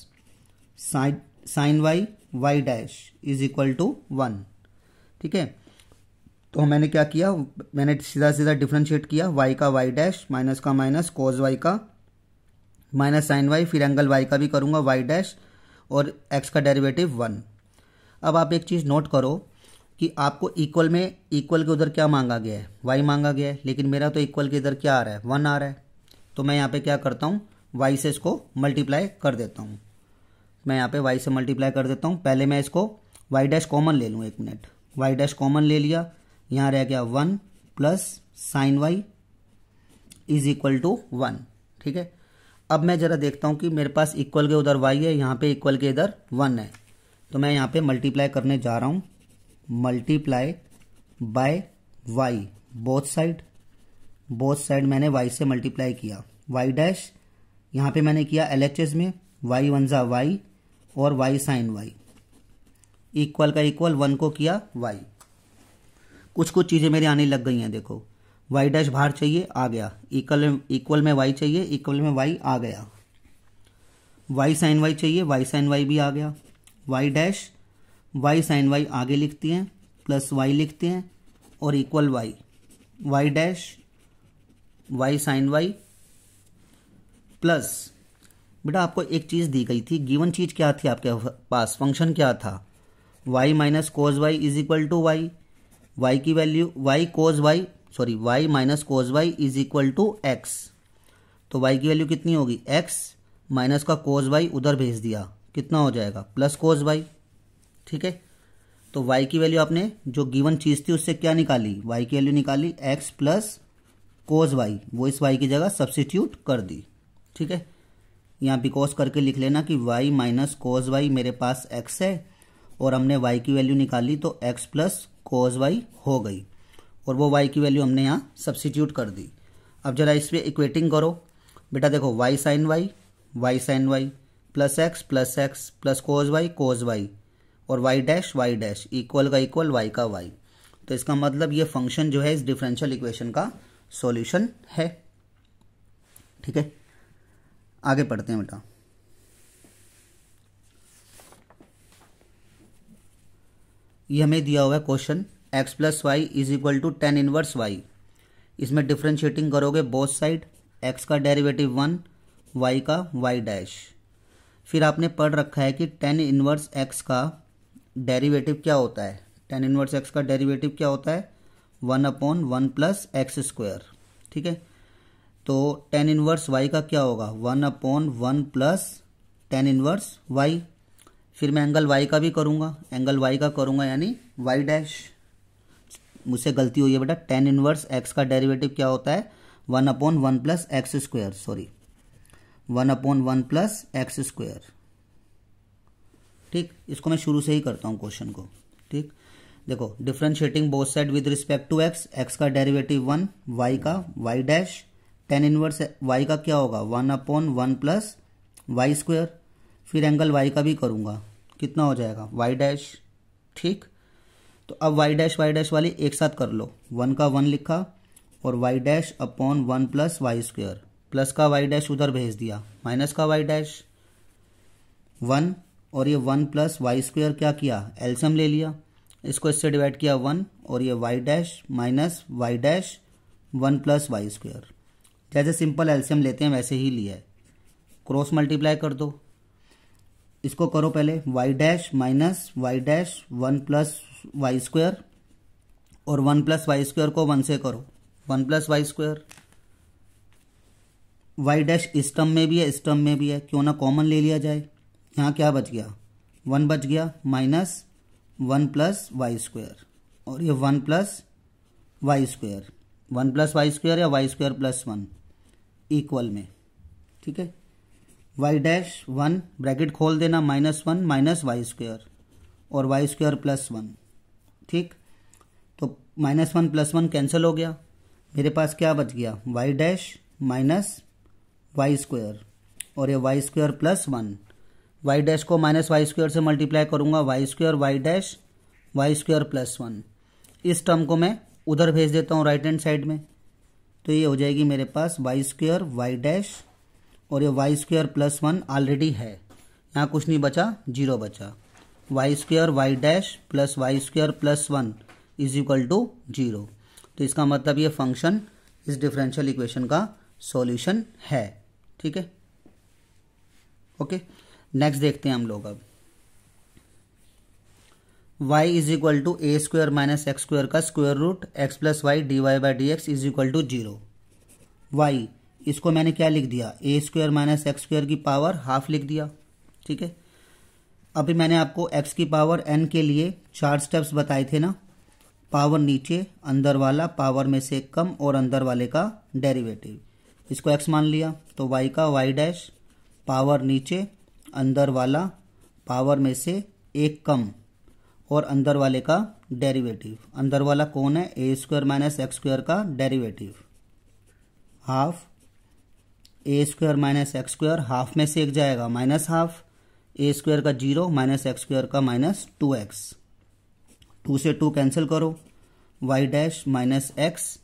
sine y dash is equal to 1। ठीक है, तो मैंने क्या किया, मैंने सीधा सीधा डिफरेंशिएट किया, y का y डैश माइनस का माइनस कोस y का माइनस साइन y, फिर एंगल y का भी करूंगा y डैश और x का डेरिवेटिव 1। अब आप एक चीज़ नोट करो कि आपको इक्वल में इक्वल के उधर क्या मांगा गया है, y मांगा गया है, लेकिन मेरा तो इक्वल के इधर क्या आ रहा है 1 आ रहा है। तो मैं यहाँ पे क्या करता हूँ y से इसको मल्टीप्लाई कर देता हूँ, मैं यहाँ पे y से मल्टीप्लाई कर देता हूँ। पहले मैं इसको y डैश कॉमन ले लूँ, एक मिनट, y डैश कॉमन ले लिया, यहाँ रह गया 1 plus sine y is equal to 1। ठीक है, अब मैं जरा देखता हूँ कि मेरे पास इक्वल के उधर y है, यहाँ पे इक्वल के इधर 1 है, तो मैं यहाँ पे मल्टीप्लाई करने जा रहा हूँ, multiply bye y both side मैंने y से मल्टीप्लाई किया, y डैश यहाँ पे मैंने किया LHS में y 1 जा y और y साइन y, इक्वल का इक्वल 1 को किया y। कुछ चीज़ें मेरी आने लग गई हैं, देखो y डैश बाहर चाहिए आ गया, इक्वल में y चाहिए, इक्वल में y आ गया, y साइन y चाहिए, y साइन y भी आ गया, y dash y sine y आगे लिखते हैं प्लस y लिखते हैं और equal y dash y sine y plus, बेटा आपको एक चीज़ दी गई थी, गिवन चीज़ क्या थी आपके पास, फंक्शन क्या था y minus cos y is equal to y की value y minus cos y is equal to x। तो y की वैल्यू कितनी होगी, x माइनस का कोस y उधर भेज दिया, कितना हो जाएगा प्लस कोस y। ठीक है, तो y की वैल्यू आपने जो गिवन चीज़ थी उससे क्या निकाली, y की वैल्यू निकाली x प्लस कोस वाई, वो इस y की जगह सब्सिट्यूट कर दी। ठीक है, यहाँ बिकॉज करके लिख लेना कि y माइनस कोस वाई मेरे पास x है और हमने y की वैल्यू निकाली तो x प्लस कोस वाई हो गई और वो y की वैल्यू हमने यहाँ सब्सिट्यूट कर दी। अब जरा इस पर इक्वेटिंग करो बेटा, देखो y sine y plus x plus cos y और y डैश इक्वल का इक्वल y का y। तो इसका मतलब ये फंक्शन जो है इस डिफरेंशियल इक्वेशन का सॉल्यूशन है। ठीक है, आगे पढ़ते हैं बेटा। ये हमें दिया हुआ है question x plus y is equal to tan inverse y. इसमें डिफरेंशिएटिंग करोगे बोथ साइड, x का डेरिवेटिव 1, y का y डैश। फिर आपने पढ़ रखा है कि टेन इनवर्स x का डेरिवेटिव क्या होता है, टेन इनवर्स x का डेरिवेटिव क्या होता है 1/1 प्लस एक्स स्क्वायर। ठीक है, तो टेन इनवर्स y का क्या होगा 1/1 प्लस टेन इनवर्स y। फिर मैं एंगल y का भी करूँगा, यानी y डैश। मुझसे गलती हुई है बेटा, टेन इनवर्स x का डेरिवेटिव क्या होता है 1/1 plus x square, 1/1 plus x square. ठीक, इसको मैं शुरू से ही करता हूँ क्वेश्चन को। ठीक, देखो differentiating both side with respect to x का डेरिवेटिव 1, y का y dash, tan inverse y का क्या होगा 1/1 प्लस वाई स्क्वायर। फिर एंगल y का भी करूँगा, कितना हो जाएगा y डैश। ठीक, तो अब y डैश वाली एक साथ कर लो, 1 का 1 लिखा और y dash upon 1 plus Y square, plus का y डैश उधर भेज दिया, माइनस का y डैश 1 और ये 1 प्लस वाई स्क्वायर क्या किया एलसीएम ले लिया, इसको इससे डिवाइड किया 1 और ये y dash minus Y dash 1 plus Y square. जैसे सिंपल एलसीएम लेते हैं वैसे ही लिया है, क्रॉस मल्टीप्लाई कर दो। इसको करो पहले y dash minus Y dash 1 plus Y square और 1 प्लस वाई स्क्वायर को 1 से करो 1 plus Y square. Y dash इस टर्म में भी है इस टर्म में भी है, क्यों ना कॉमन ले लिया जाए। यहाँ क्या बच गया 1 बच गया माइनस 1 प्लस वाई स्क्वायर और ये 1 plus Y square, 1 plus Y square या वाई स्क्वायर प्लस 1 इक्वल में। ठीक है, वाई डैश 1 ब्रैकेट खोल देना -1 माइनस वाई स्क्वायर और वाई स्क्वायर प्लस 1। ठीक, तो -1 प्लस 1 कैंसिल हो गया, मेरे पास क्या बच गया y dash minus Y square और ये y square plus 1। Y dash को माइनस वाई स्क्वायर से मल्टीप्लाई करूंगा, y square Y dash y square plus 1। इस टर्म को मैं उधर भेज देता हूँ राइट हैंड साइड में, तो ये हो जाएगी मेरे पास वाई स्क्वायर वाई डैश और ये वाई स्क्वायर प्लस 1 ऑलरेडी है, यहाँ कुछ नहीं बचा, 0 बचा। Y square Y dash plus Y square plus 1 is equal to 0। तो इसका मतलब ये फंक्शन इस डिफरेंशियल इक्वेशन का सॉल्यूशन है। ठीक है, ओके, नेक्स्ट देखते हैं हम लोग। अब y is equal to A square minus X square का square root x plus Y D Y by D x is equal to 0। y इसको मैंने क्या लिख दिया A square minus X square की पावर हाफ लिख दिया। ठीक है, अभी मैंने आपको x की पावर n के लिए 4 स्टेप्स बताए थे ना, पावर नीचे, अंदर वाला, पावर में से कम और अंदर वाले का डेरिवेटिव। इसको x मान लिया तो y का y डैश पावर नीचे, अंदर वाला, पावर में से एक कम और अंदर वाले का डेरिवेटिव। अंदर वाला कौन है A square minus X square का derivative half, A square minus X square half में से एक जाएगा माइनस हाफ, ए स्क्वायर का 0 माइनस एक्स स्क्वायर का माइनस 2x, 2 से 2 कैंसिल करो, y डैश माइनस एक्स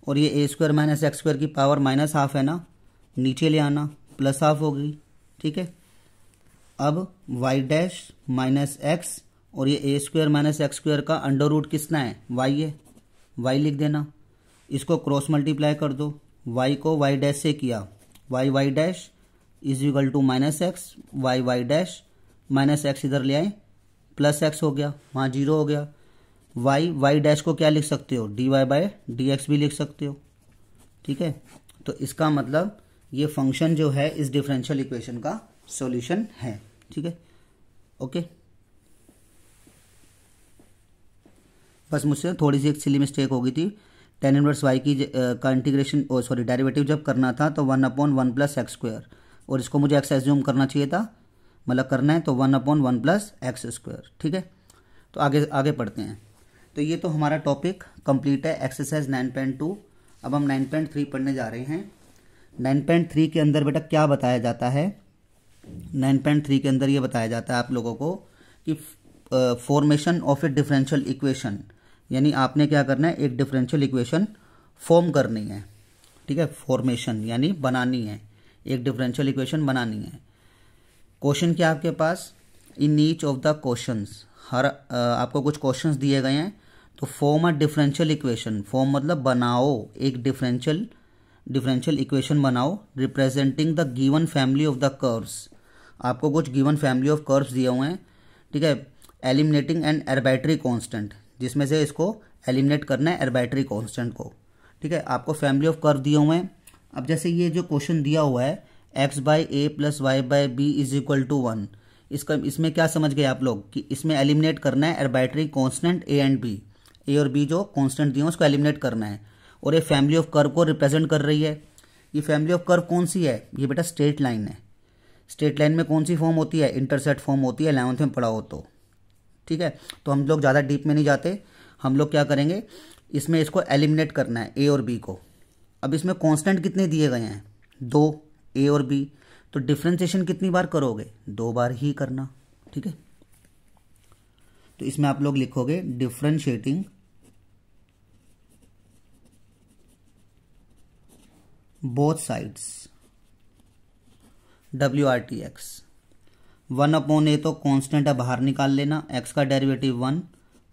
और ये ए स्क्वायर माइनस एक्स स्क्वायर की पावर माइनस हाफ है ना, नीचे ले आना प्लस हाफ हो गई। ठीक है, अब y डैश माइनस एक्स और ये ए स्क्वायर माइनस एक्स स्क्वायर का अंडर रूट कितना है y है, y लिख देना। इसको क्रॉस मल्टीप्लाई कर दो, y को y डैश से किया, y dash is equal to minus x, y dash minus x इधर ले आए प्लस एक्स हो गया, वहाँ 0 हो गया। y डैश को क्या लिख सकते हो d Y by D x भी लिख सकते हो। ठीक है, तो इसका मतलब ये फंक्शन जो है इस डिफरेंशियल इक्वेशन का सॉल्यूशन है। ठीक है, ओके। बस मुझसे थोड़ी सी एक सिली मिस्टेक हो गई थी। टेन इनवर्स वाई की का इंटीग्रेशन डेरिवेटिव जब करना था तो 1/1 + x², और इसको मुझे x एज्यूम करना चाहिए था, मतलब करना है तो 1/1 + x²। ठीक है, तो आगे पढ़ते हैं। तो ये तो हमारा टॉपिक कंप्लीट है, एक्सरसाइज 9.2। अब हम 9.3 पढ़ने जा रहे हैं। 9.3 के अंदर बेटा क्या बताया जाता है? 9.3 के अंदर ये बताया जाता है आप लोगों को कि formation of A differential equation, यानी आपने क्या करना है, एक डिफरेंशियल इक्वेशन फॉर्म करनी है। ठीक है, फॉर्मेशन यानी बनानी है, एक डिफरेंशियल इक्वेशन बनानी है। क्वेश्चन क्या आपके पास? In each of the questions, हर आपको कुछ क्वेश्चंस दिए गए हैं, तो form a differential equation, form मतलब बनाओ, एक डिफरेंशियल इक्वेशन बनाओ representing the given family of the curves. आपको कुछ गिवन फैमिली ऑफ कर्व्स दिए हुए हैं। ठीक है, एलिमिनेटिंग एन आर्बिट्ररी कांस्टेंट, जिसमें से इसको एलिमिनेट करना है आर्बिट्ररी कांस्टेंट को। ठीक है, आपको फैमिली ऑफ कर्व दिए हुए हैं। अब जैसे ये जो क्वेश्चन दिया हुआ है x/a + y/b = 1, इसमें क्या समझ गए आप लोग कि इसमें एलिमिनेट करना है arbitrary constant a and b, a और b जो कांस्टेंट दिए हैं उसको एलिमिनेट करना है, और ये फैमिली ऑफ कर्व को रिप्रेजेंट कर रही है। ये फैमिली ऑफ कर्व कौन सी है? ये बेटा स्ट्रेट लाइन है। स्ट्रेट लाइन में कौन सी फॉर्म होती है? इंटरसेक्ट फॉर्म होती है, 11th में पढ़ा हो तो। ठीक है, तो हम लोग ज़्यादा डीप में नहीं जाते, हम लोग क्या करेंगे, इसमें इसको एलिमिनेट करना है a और b को। अब इसमें कांस्टेंट कितने दिए गए हैं? 2, a और b, तो डिफ्रेंसिएशन कितनी बार करोगे? 2 बार ही करना। ठीक है, तो इसमें आप लोग लिखोगे differentiating both sides WRTX। 1/a तो कांस्टेंट है, बाहर निकाल लेना, x का डेरिवेटिव 1,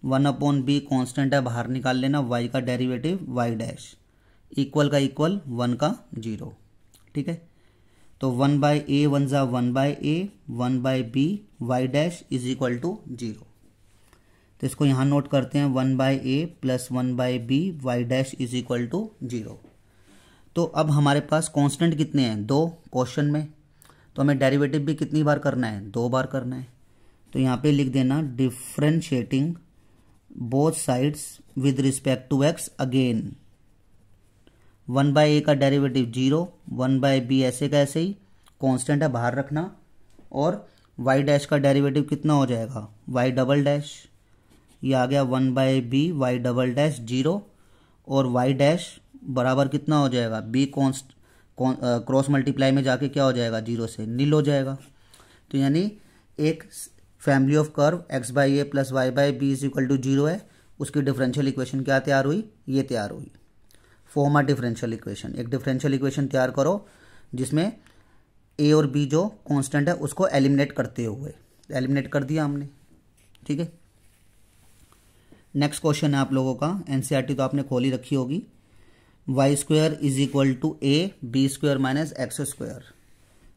1/b कांस्टेंट है, बाहर निकाल लेना, y का डेरिवेटिव y', इक्वल का इक्वल 1 का 0। ठीक है, तो 1/a 1 = 1/a, 1/b y' = 0। तो इसको यहां नोट करते हैं, 1/a + 1/b y' = 0। तो अब हमारे पास कांस्टेंट कितने हैं? 2 क्वेश्चन में, तो हमें डेरिवेटिव भी कितनी बार करना है? 2 बार करना है। तो यहाँ पे लिख देना differentiating both sides with respect to x again. 1/a का डेरिवेटिव 0, 1/b ऐसे का ऐसे ही, कांस्टेंट है, बाहर रखना, और y' का डेरिवेटिव कितना हो जाएगा? y', ये आ गया 1/b y', 0, और y' बराबर कितना हो जाएगा? b क्रॉस मल्टीप्लाई में जाके क्या हो जाएगा? 0 से नील हो जाएगा। तो यानी एक family of curve x/a + y/b = 0 है, उसकी डिफरेंशियल इक्वेशन क्या तैयार हुई? ये तैयार हुई। फॉर्म अ डिफरेंशियल इक्वेशन, एक डिफरेंशियल इक्वेशन तैयार करो जिसमें a और b जो कांस्टेंट है उसको एलिमिनेट करते हुए, एलिमिनेट कर दिया हमने। ठीक है, नेक्स्ट क्वेश्चन है आप लोगों का, एनसीईआरटी तो आपने खोली रखी होगी। y² = a b² - x²।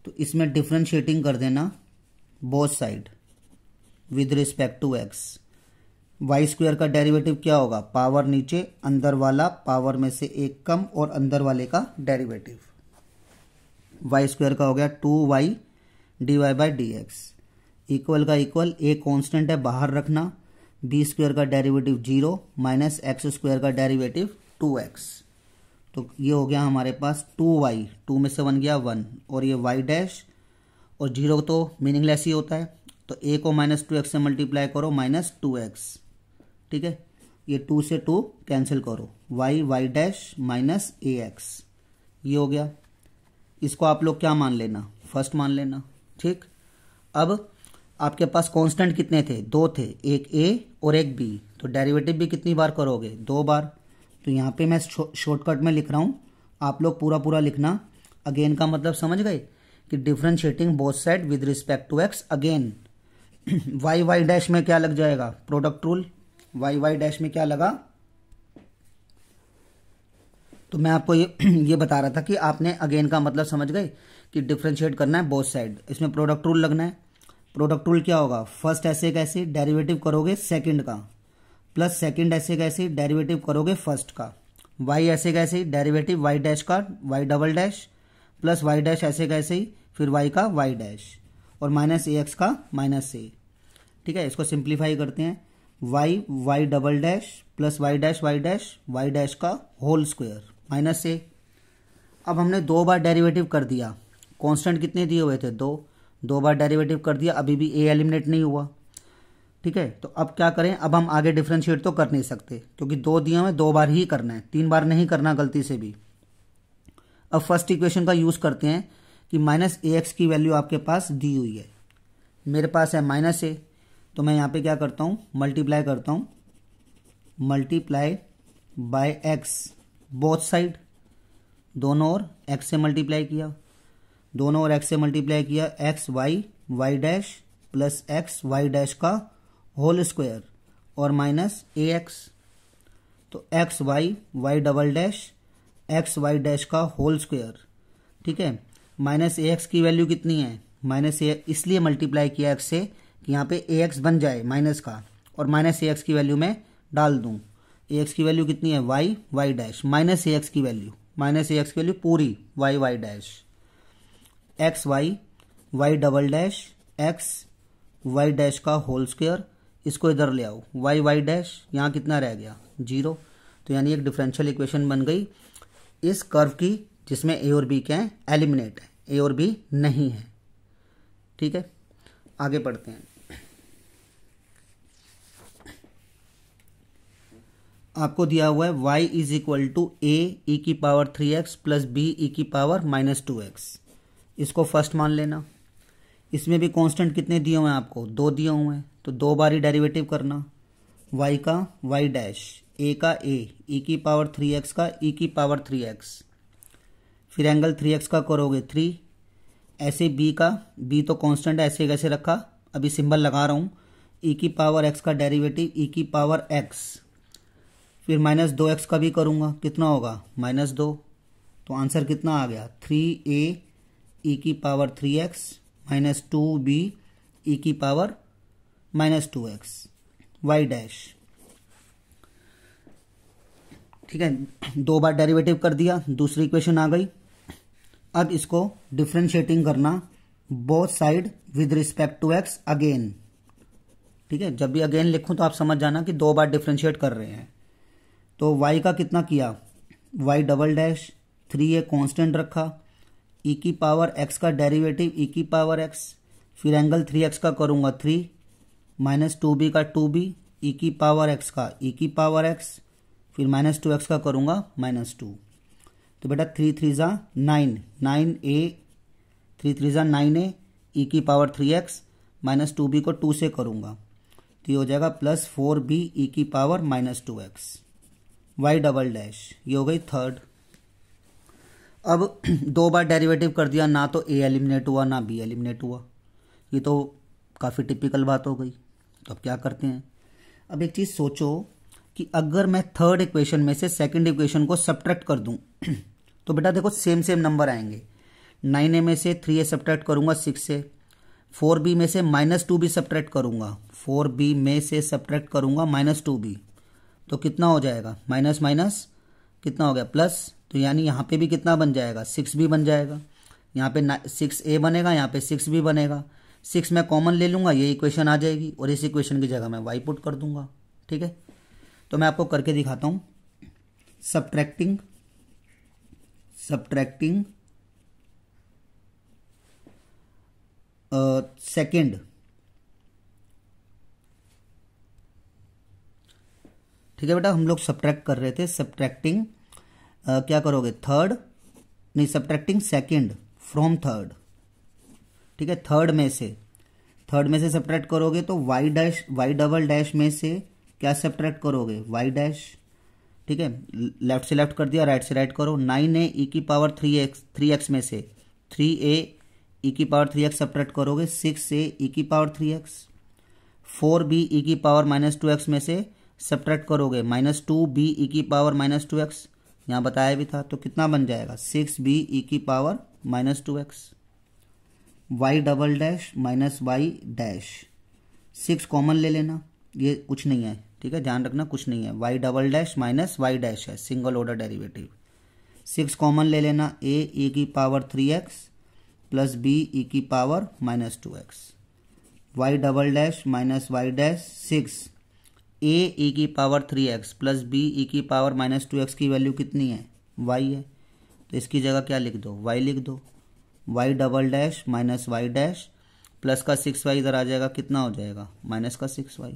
तो इसमें डिफ्रेंशिएटिंग कर देना both side with respect to x। y² का डेरिवेटिव क्या होगा? पावर नीचे, अंदर वाला पावर में से एक कम, और अंदर वाले का डेरिवेटिव। y² का हो गया 2y dy/dx, इक्वल का इक्वल, a कांस्टेंट है, बाहर रखना, b² का डेरिवेटिव 0 - x² का डेरिवेटिव 2x। तो ये हो गया हमारे पास 2y, 2 में से 1 गया 1, और ये y', और 0 तो मीनिंगलेस ही होता है, तो a को -2x से मल्टीप्लाई करो, -2x। ठीक है, ये 2 से 2 कैंसिल करो, y' - ax, ये हो गया। इसको आप लोग क्या मान लेना? फर्स्ट मान लेना। ठीक, अब आपके पास कांस्टेंट कितने थे? 2 थे, एक a और एक b, तो डेरिवेटिव भी कितनी बार करोगे? 2 बार। तो यहाँ पे मैं शॉर्टकट में लिख रहा हूँ, आप लोग पूरा लिखना। अगेन का मतलब समझ गए कि differentiating both side with respect to x again. y' में क्या लग जाएगा? Product rule. y' में क्या लगा? तो मैं आपको ये बता रहा था कि आपने अगेन का मतलब समझ गए कि डिफरेंशिएट करना है बोथ साइड, इसमें प्रोडक्ट रूल लगना है। प्रोडक्ट रूल क्या होगा? फर्स्ट ऐसे कैसे डेरिवेटिव करोगे सेकंड का, प्लस सेकंड ऐसे कैसे डेरिवेटिव करोगे फर्स्ट का, y ऐसे कैसे डेरिवेटिव y' का y', प्लस y' ऐसे कैसे ही फिर y का y', और -ax का -a। ठीक है, इसको सिंप्लीफाई करते हैं, y y double dash plus Y dash y dash का होल स्क्वायर माइनस ए। अब हमने 2 बार डेरिवेटिव कर दिया, कांस्टेंट कितने दिए हुए थे 2 बार डेरिवेटिव कर दिया, अभी भी ए एलिमिनेट नहीं हुआ। ठीक है, तो अब क्या करें, अब हम आगे डिफरेंशिएट तो कर नहीं सकते क्योंकि 2 दिए हुए 2 बार ही करना है, 3 बार नहीं करना गलती से भी। अब फर्स्ट इक्वेशन का यूज करते हैं कि माइनस ए एक्स की वैल्यू आपके पास दी हुई है, मेरे पास है माइनस ए, तो मैं यहाँ पे क्या करता हूँ मल्टीप्लाई करता हूँ, multiply by x both side, दोनों ओर एक्स से मल्टीप्लाई किया, दोनों ओर एक्स से मल्टीप्लाई किया, x y Y dash plus x Y dash का होल स्क्वायर और माइनस ए एक्स, तो x y y double dash x Y dash का होल स्क्वायर। ठीक है, माइनस ए एक्स की वैल्यू कितनी है माइनस ए, इसलिए मल्टीप्लाई किया एक्स से कि यहाँ पे ए एक्स बन जाए माइनस का, और माइनस ए एक्स की वैल्यू मैं डाल दूँ। ए एक्स की वैल्यू कितनी है Y Y dash minus a x की वैल्यू पूरी y Y dash, x Y double dash x Y dash का होल स्क्वायर, इसको इधर ले आओ, वाई वाई डैश यहाँ कितना रह गया 0। तो यानी एक डिफरेंशियल इक्वेशन बन गई इस कर्व की जिसमें ए और बी क्या है एलिमिनेट है, ए और बी नहीं है। ठीक है, आगे पढ़ते हैं। आपको दिया हुआ है y is equal to A e की power 3x plus B E की पावर माइनस 2x, इसको फर्स्ट मान लेना। इसमें भी कांस्टेंट कितने दिए हुए हैं आपको 2 दिए हुए हैं, तो 2 बार ही डेरिवेटिव करना, y का y डैश, a का a ई की पावर 3x का ई की पावर 3x, फिर एंगल 3x का करोगे 3, ऐसे b का, b तो कांस्टेंट ऐसे कैसे रखा, अभी सिंबल लगा रहा हूँ, e की पावर x का डेरिवेटिव e की पावर x, फिर माइनस 2x का भी करूँगा, कितना होगा -2, तो आंसर कितना आ गया 3a ई की पावर 3x माइनस 2b ई की power minus 2x Y dash. ठीक है, 2 बार डेरिवेटिव कर दिया, दूसरी इक्वेशन आ गई। अब इसको डिफरेंशिएटिंग करना both side with respect to x again. ठीक है, जब भी अगेन लिखूं तो आप समझ जाना कि 2 बार डिफरेंशिएट कर रहे हैं। तो y का कितना किया, y double dash 3a constant रखा, e की पावर x का डेरिवेटिव e की पावर x, फिर एंगल 3x का करूंगा 3 माइनस 2b का 2b e की पावर x का e की पावर x, फिर माइनस 2x का करूंगा -2। तो बेटा 3 3 जा 9, 9a 3 3 जा 9a e की पावर 3x माइनस 2b को 2 से करूंगा, तो ये हो जाएगा प्लस 4b e की power minus 2x y double dash, ये हो गई थर्ड। अब 2 बार डेरिवेटिव कर दिया, ना तो ए एलिमिनेट हुआ ना बी एलिमिनेट हुआ, ये तो काफ़ी टिपिकल बात हो गई। तो अब क्या करते हैं, अब एक चीज़ सोचो कि अगर मैं थर्ड इक्वेशन में से सेकंड इक्वेशन को सब्ट्रैक्ट कर दूं तो बेटा देखो सेम नंबर आएंगे। 9a में से 3a सब्ट्रैक्ट करूंगा 6 से, 4b में से -2b सब्ट्रैक्ट करूंगा, 4b में से सब्ट्रैक्ट करूंगा -2b, तो कितना हो जाएगा माइनस माइनस कितना हो गया प्लस, तो यानी यहाँ पे भी कितना बन जाएगा 6b बन जाएगा, यहाँ पे 6a बनेगा, यहाँ पे 6b बनेगा, 6 मैं कॉमन ले लूँगा, ये इक्वेशन आ जाएगी और इस इक्वेशन की जगह मैं y पुट कर दूंगा। ठीक है, तो मैं आपको करके दिखाता हूँ। सब्ट्रैक्टिंग सेकेंड, ठीक है बेटा, हम लोग सब्ट्रैक्ट कर रहे थे, सब्ट्रैक्टिंग क्या करोगे थर्ड, नहीं सब्ट्रैक्टिंग सेकेंड फ्रॉम थर्ड। ठीक है, थर्ड में से सब्ट्रैक्ट करोगे तो y dash Y double dash में से क्या सब्ट्रैक्ट करोगे वाई डैश। ठीक है, लेफ्ट से लेफ्ट कर दिया, राइट से राइट करो। 9a ई की पावर 3x में से 3a ई की पावर 3x सब्ट्रैक्ट करोगे, 6a ई की पावर 3x। 4b ई की पावर -2x में से सब्ट्रैक्ट करोगे -2b ई की पावर -2x, यहाँ बताया भी था, तो कितना बन जाएगा 6b ई की power -2x y double dash minus Y dash. 6 common ले लेना, ये कुछ नहीं है, ठीक है, ध्यान रखना कुछ नहीं है, y double dash minus Y dash है, सिंगल ऑर्डर डेरिवेटिव। 6 कॉमन ले लेना, a ई की power 3x plus b e की power -2x y double dash minus Y dash 6 a e की power 3x plus B E की power -2x की value कितनी है, y है। तो इसकी जगह क्या लिख दो, y लिख दो। y double dash minus Y dash plus का 6y इधर आ जाएगा, कितना हो जाएगा, माइनस का 6y।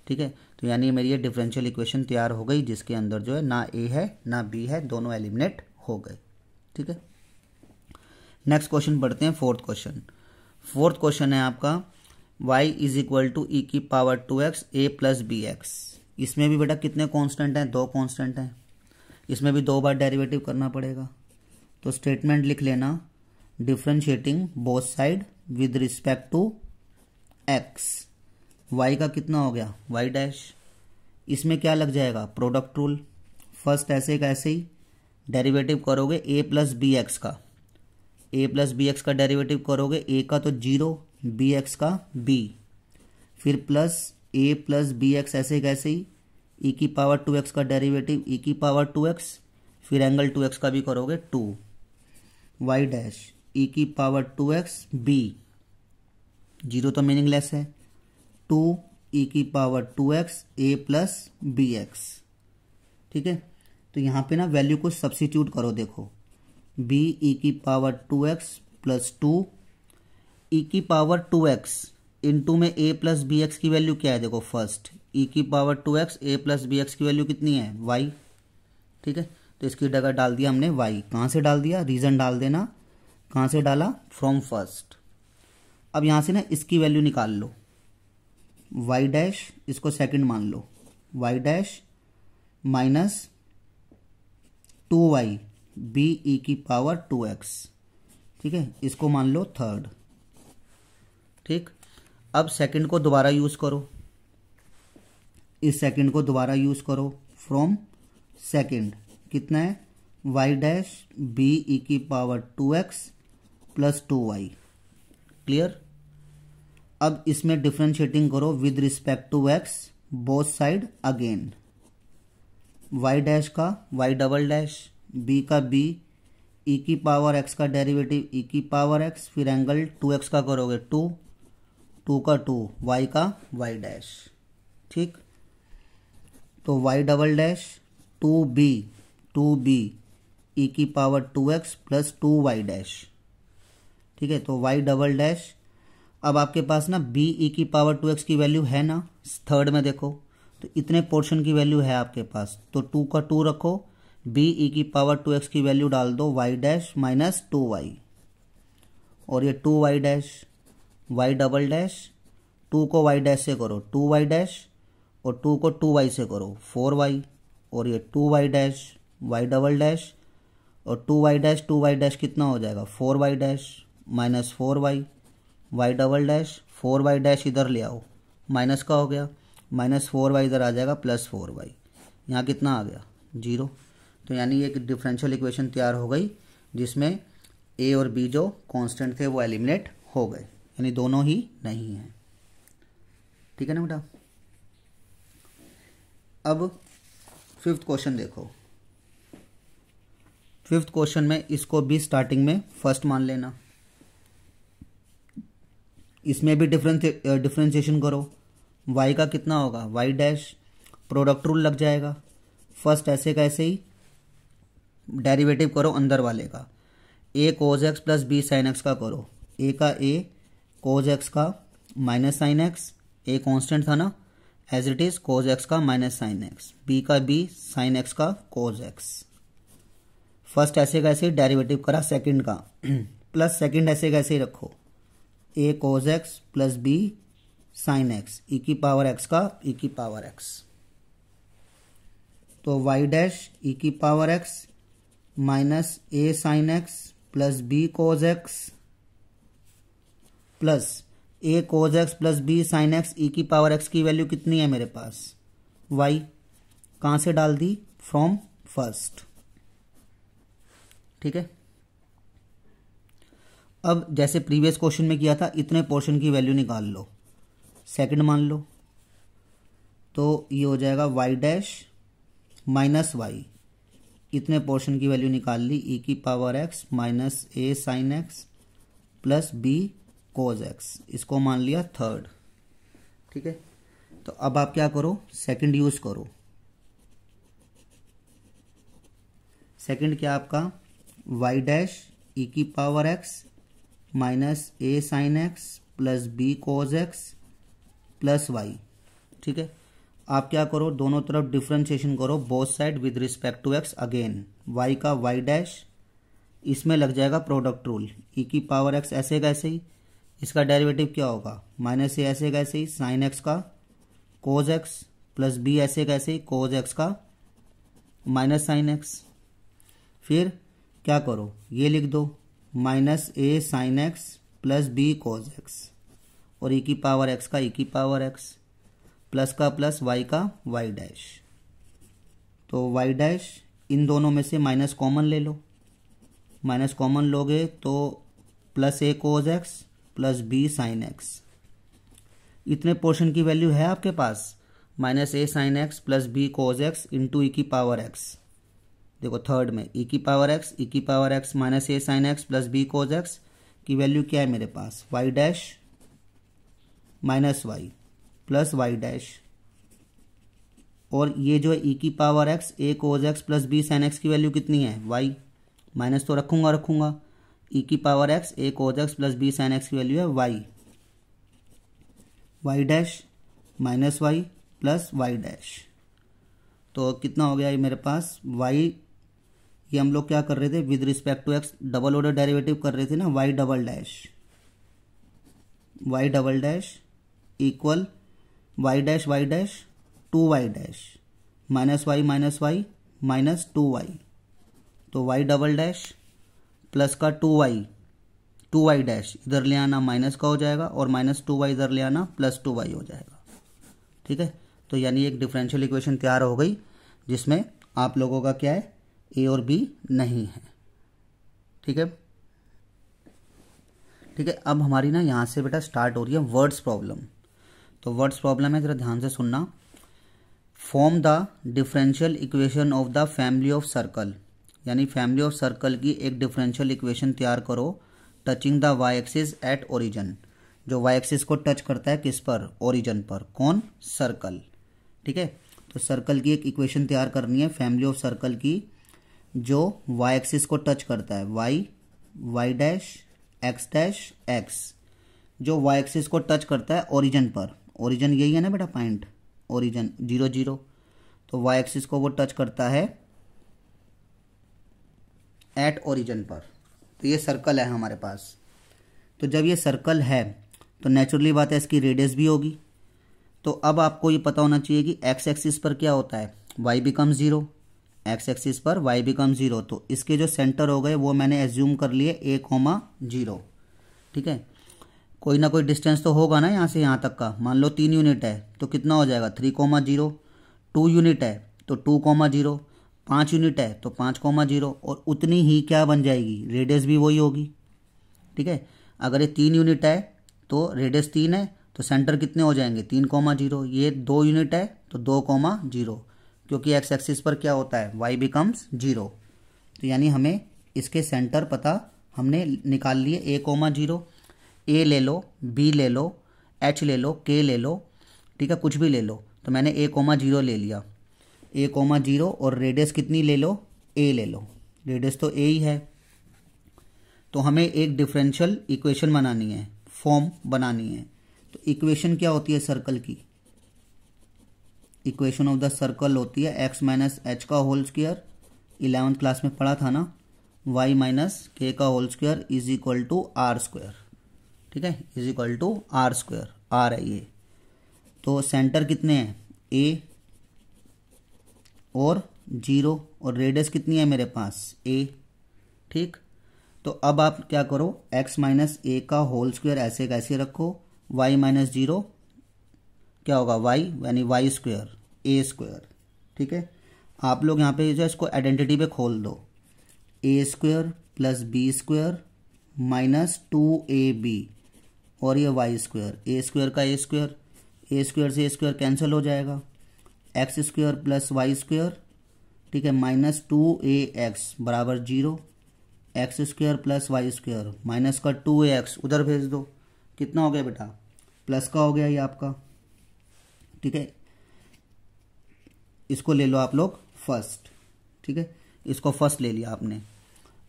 ठीक है, तो यानी मेरी ये डिफरेंशियल इक्वेशन तैयार हो गई जिसके अंदर जो है ना a है ना b है, दोनों एलिमिनेट हो गए। ठीक है, नेक्स्ट क्वेश्चन पढ़ते हैं, फोर्थ क्वेश्चन। फोर्थ क्वेश्चन है आपका y is equal to e की power 2x a plus b x. इसमें भी बेटा कितने कांस्टेंट हैं, 2 कांस्टेंट हैं। इसमें भी 2 बार डेरिवेटिव करना पड़ेगा। तो स्टेटमेंट लिख लेना, differentiating both side with respect to x। y का कितना हो गया, y डैश। इसमें क्या लग जाएगा, प्रोडक्ट रूल। फर्स्ट ऐसे कैसे ही डेरिवेटिव करोगे a प्लस बी एक्स का, a प्लस बी एक्स का डेरिवेटिव करोगे, a का तो 0, बी एक्स का b, फिर plus a plus b x ऐसे कैसे ही e की पावर 2x का डेरिवेटिव e की पावर 2x, फिर एंगल 2x का भी करोगे 2, y डैश e की पावर 2x b, 0 तो मीनिंगलेस है, 2 e की power 2x a plus b x. ठीक है, तो यहाँ पे ना वैल्यू को सब्सिट्यूट करो। देखो b e की पावर 2x प्लस 2 e की पावर 2x इंटू में a प्लस बी एक्स की वैल्यू क्या है, देखो फर्स्ट e की power 2x a plus b x की वैल्यू कितनी है, y। ठीक है, तो इसकी जगह डाल दिया हमने y। कहाँ से डाल दिया, रीजन डाल देना, कहाँ से डाला, फ्रॉम फर्स्ट। अब यहाँ से ना इसकी वैल्यू निकाल लो, y डैश, इसको सेकंड मान लो, y dash minus 2y b e की पावर 2x। ठीक है, इसको मान लो थर्ड। ठीक, अब सेकंड को दोबारा यूज करो, इस सेकंड को दोबारा यूज करो, फ्रॉम सेकंड कितना है, y डैश b e की power 2x plus 2y। Clear. अब इसमें डिफ्रेंशिएटिंग करो with respect to x, both side again, y dash का y डबल डैश, b का b, e की पावर x का डेरिवेटिव e की पावर x, फिर एंगल 2x का करोगे 2, 2 का 2, y का y डैश। ठीक, तो y double dash 2b e की power 2x plus 2y dash. ठीक है, तो y डबल डैश, अब आपके पास ना b e की पावर 2x की वैल्यू है ना, थर्ड में देखो, तो इतने पोर्शन की वैल्यू है आपके पास, तो 2 का 2 रखो, b e की पावर 2x की वैल्यू डाल दो, y डैश माइनस 2y, और ये 2y dash, y double dash, 2 को y डैश से करो 2y डैश, और 2 को 2y से करो 4y, और ये 2y dash y double dash, और 2y डैश कितना हो जाएगा, 4y dash minus 4y, y double dash 4y dash इधर ले आओ, माइनस का हो गया, माइनस 4y इधर आ जाएगा प्लस 4y, यहाँ कितना आ गया, 0। तो यानी एक डिफरेंशियल इक्वेशन तैयार हो गई जिसमें a और b जो कांस्टेंट थे वो एलिमिनेट हो गए, यानी दोनों ही नहीं है। ठीक है ना बेटा। अब फिफ्थ क्वेश्चन देखो, फिफ्थ क्वेश्चन में इसको भी स्टार्टिंग में फर्स्ट मान लेना, इसमें भी डिफरेंशिएशन करो, y का कितना होगा, y डैश, प्रोडक्ट रूल लग जाएगा, फर्स्ट ऐसे कैसे ही डेरिवेटिव करो अंदर वाले का, a cos x plus b sin x का करो, a का a cos x का minus sine x, a constant था ना, as it is cos x का माइनस साइन x, b का b साइन x का cos x। फर्स्ट ऐसे कैसे डेरिवेटिव करा सेकंड का, प्लस सेकंड ऐसे कैसे रखो, a cos x plus b sine x, e की पावर x का e की पावर x, तो y डैश e की power x minus a sine x plus b cos x plus a cos x plus b sine x, e की power x की value कितनी है मेरे पास, y। कहाँ से डाल दी, फ्रॉम फर्स्ट। ठीक है, अब जैसे प्रीवियस क्वेश्चन में किया था, इतने पोर्शन की वैल्यू निकाल लो, सेकंड मान लो, तो ये हो जाएगा y डैश माइनस वाई, इतने पोर्शन की वैल्यू निकाल ली, e की power x minus a sine x plus b cos x, इसको मान लिया थर्ड। ठीक है, तो अब आप क्या करो, सेकंड यूज करो। सेकंड क्या आपका, वाई डैश ई की पावर एक्स माइनस ए sine x plus B cos x plus y. ठीक है, आप क्या करो, दोनों तरफ डिफ्रेंशिएशन करो, both side with respect to x. Again y का वाई डैश, इसमें लग जाएगा प्रोडक्ट रूल, ई की पावर एक्स ऐसे कैसे ही, इसका डेरिवेटिव क्या होगा, माइनस ए ऐसे कैसे ही साइन एक्स का कोज एक्स प्लस बी ऐसे कैसे ही कोज एक्स का माइनस साइन एक्स। फिर क्या करो, ये लिख दो माइनस ए sine x plus B cos x और ई की पावर एक्स का ई की पावर एक्स प्लस का प्लस वाई का वाई डैश। तो वाई डैश, इन दोनों में से माइनस कॉमन ले लो, माइनस कॉमन लोगे तो plus A cos x plus B sine X. इतने पोर्शन की वैल्यू है आपके पास, माइनस ए sine x plus B cos X into E की पावर एक्स। देखो थर्ड में ई की पावर एक्स माइनस ए sine x plus B cos X की वैल्यू क्या है मेरे पास, Y dash minus Y plus Y dash, और ये जो है ई की power X A cos x plus B sine x की वैल्यू कितनी है, वाई, माइनस तो रखूंगा, ई की power X A cos x plus B sine x की वैल्यू है Y, Y dash minus Y plus Y dash. तो कितना हो गया ये मेरे पास, वाई, ये हम लोग क्या कर रहे थे, with respect to x double order derivative कर रहे थे ना, y double dash equal y dash two y dash minus y minus two y. तो वाई डबल डैश प्लस का टू वाई डैश इधर ले आना माइनस का हो जाएगा और माइनस टू वाई इधर ले आना प्लस टू वाई हो जाएगा। ठीक है, तो यानी एक डिफरेंशियल इक्वेशन तैयार हो गई जिसमें आप लोगों का क्या है, ए और बी नहीं है। ठीक है, अब हमारी ना यहाँ से बेटा स्टार्ट हो रही है वर्ड्स प्रॉब्लम। तो वर्ड्स प्रॉब्लम है, जरा ध्यान से सुनना। Form the differential equation of the family of circle, यानी फैमिली ऑफ सर्कल की एक डिफरेंशियल इक्वेशन तैयार करो touching the y axis at origin, जो वाई एक्सिस को टच करता है किस पर, ओरिजिन पर, कौन, सर्कल। ठीक है, तो सर्कल की एक इक्वेशन तैयार करनी है फैमिली ऑफ सर्कल की जो वाई एक्सिस को टच करता है, वाई डैश एक्स, जो वाई एक्सिस को टच करता है ओरिजिन पर, ओरिजिन यही है ना बेटा पॉइंट, ओरिजिन 0 0, तो वाई एक्सिस को वो टच करता है एट ओरिजिन पर। तो ये सर्कल है हमारे पास। तो जब ये सर्कल है तो नेचुरली बात है इसकी रेडियस भी होगी। तो अब आपको ये पता होना चाहिए कि एक्स एक्सिस पर क्या होता है, वाई बिकम 0, एक्स एक्सिस पर वाई बिकम 0। तो इसके जो सेंटर हो गए वो मैंने एज्यूम कर लिए a,0। ठीक है, कोई ना कोई डिस्टेंस तो होगा ना यहाँ से यहाँ तक का, मान लो 3 यूनिट है तो कितना हो जाएगा 3,0, 2 यूनिट है तो 2,0, 5 यूनिट है तो 5,0, और उतनी ही क्या बन जाएगी, रेडियस भी वही होगी। ठीक है, अगर ये 3 यूनिट है तो रेडियस 3 है तो सेंटर कितने हो जाएंगे 3,0, ये 2 यूनिट है तो 2,0, क्योंकि एक्स एक्सिस पर क्या होता है, y बिकम्स 0। तो यानी हमें इसके सेंटर पता हमने निकाल लिए, a,0, ए ले लो, बी ले लो, एच ले लो, के ले लो, ठीक है, कुछ भी ले लो। तो मैंने a,0 ले लिया, a,0, और रेडियस कितनी ले लो, a ले लो, रेडियस तो a ही है। तो हमें एक डिफरेंशियल इक्वेशन बनानी है, फॉर्म बनानी है। तो इक्वेशन क्या होती है सर्कल की, इक्वेशन ऑफ द सर्कल होती है x माइनस एच का होल स्क्वायर, 11th क्लास में पढ़ा था ना, y माइनस के का whole square is equal to r square. ठीक है, is equal to r square, r है ये। तो सेंटर कितने हैं, a और 0, और रेडियस कितनी है मेरे पास, a। ठीक, तो अब आप क्या करो, x माइनस ए का होल स्क्वायर ऐसे कैसे रखो, y माइनस 0 क्या होगा, y, यानी वाई स्क्वायर, ए स्क्वायर। ठीक है, आप लोग यहाँ पे जो इसको आइडेंटिटी पे खोल दो, A square plus B square minus 2ab, और ये वाई स्क्वायर, ए स्क्वायर का ए स्क्वायर, ए स्क्वायर से ए स्क्वायर कैंसिल हो जाएगा, x square plus Y square, ठीक है, माइनस 2ax बराबर 0, x square plus Y square minus का 2ax उधर भेज दो, कितना हो गया बेटा, प्लस का हो गया ये आपका, ठीक है, इसको ले लो आप लोग फर्स्ट। ठीक है, इसको फर्स्ट ले लिया आपने।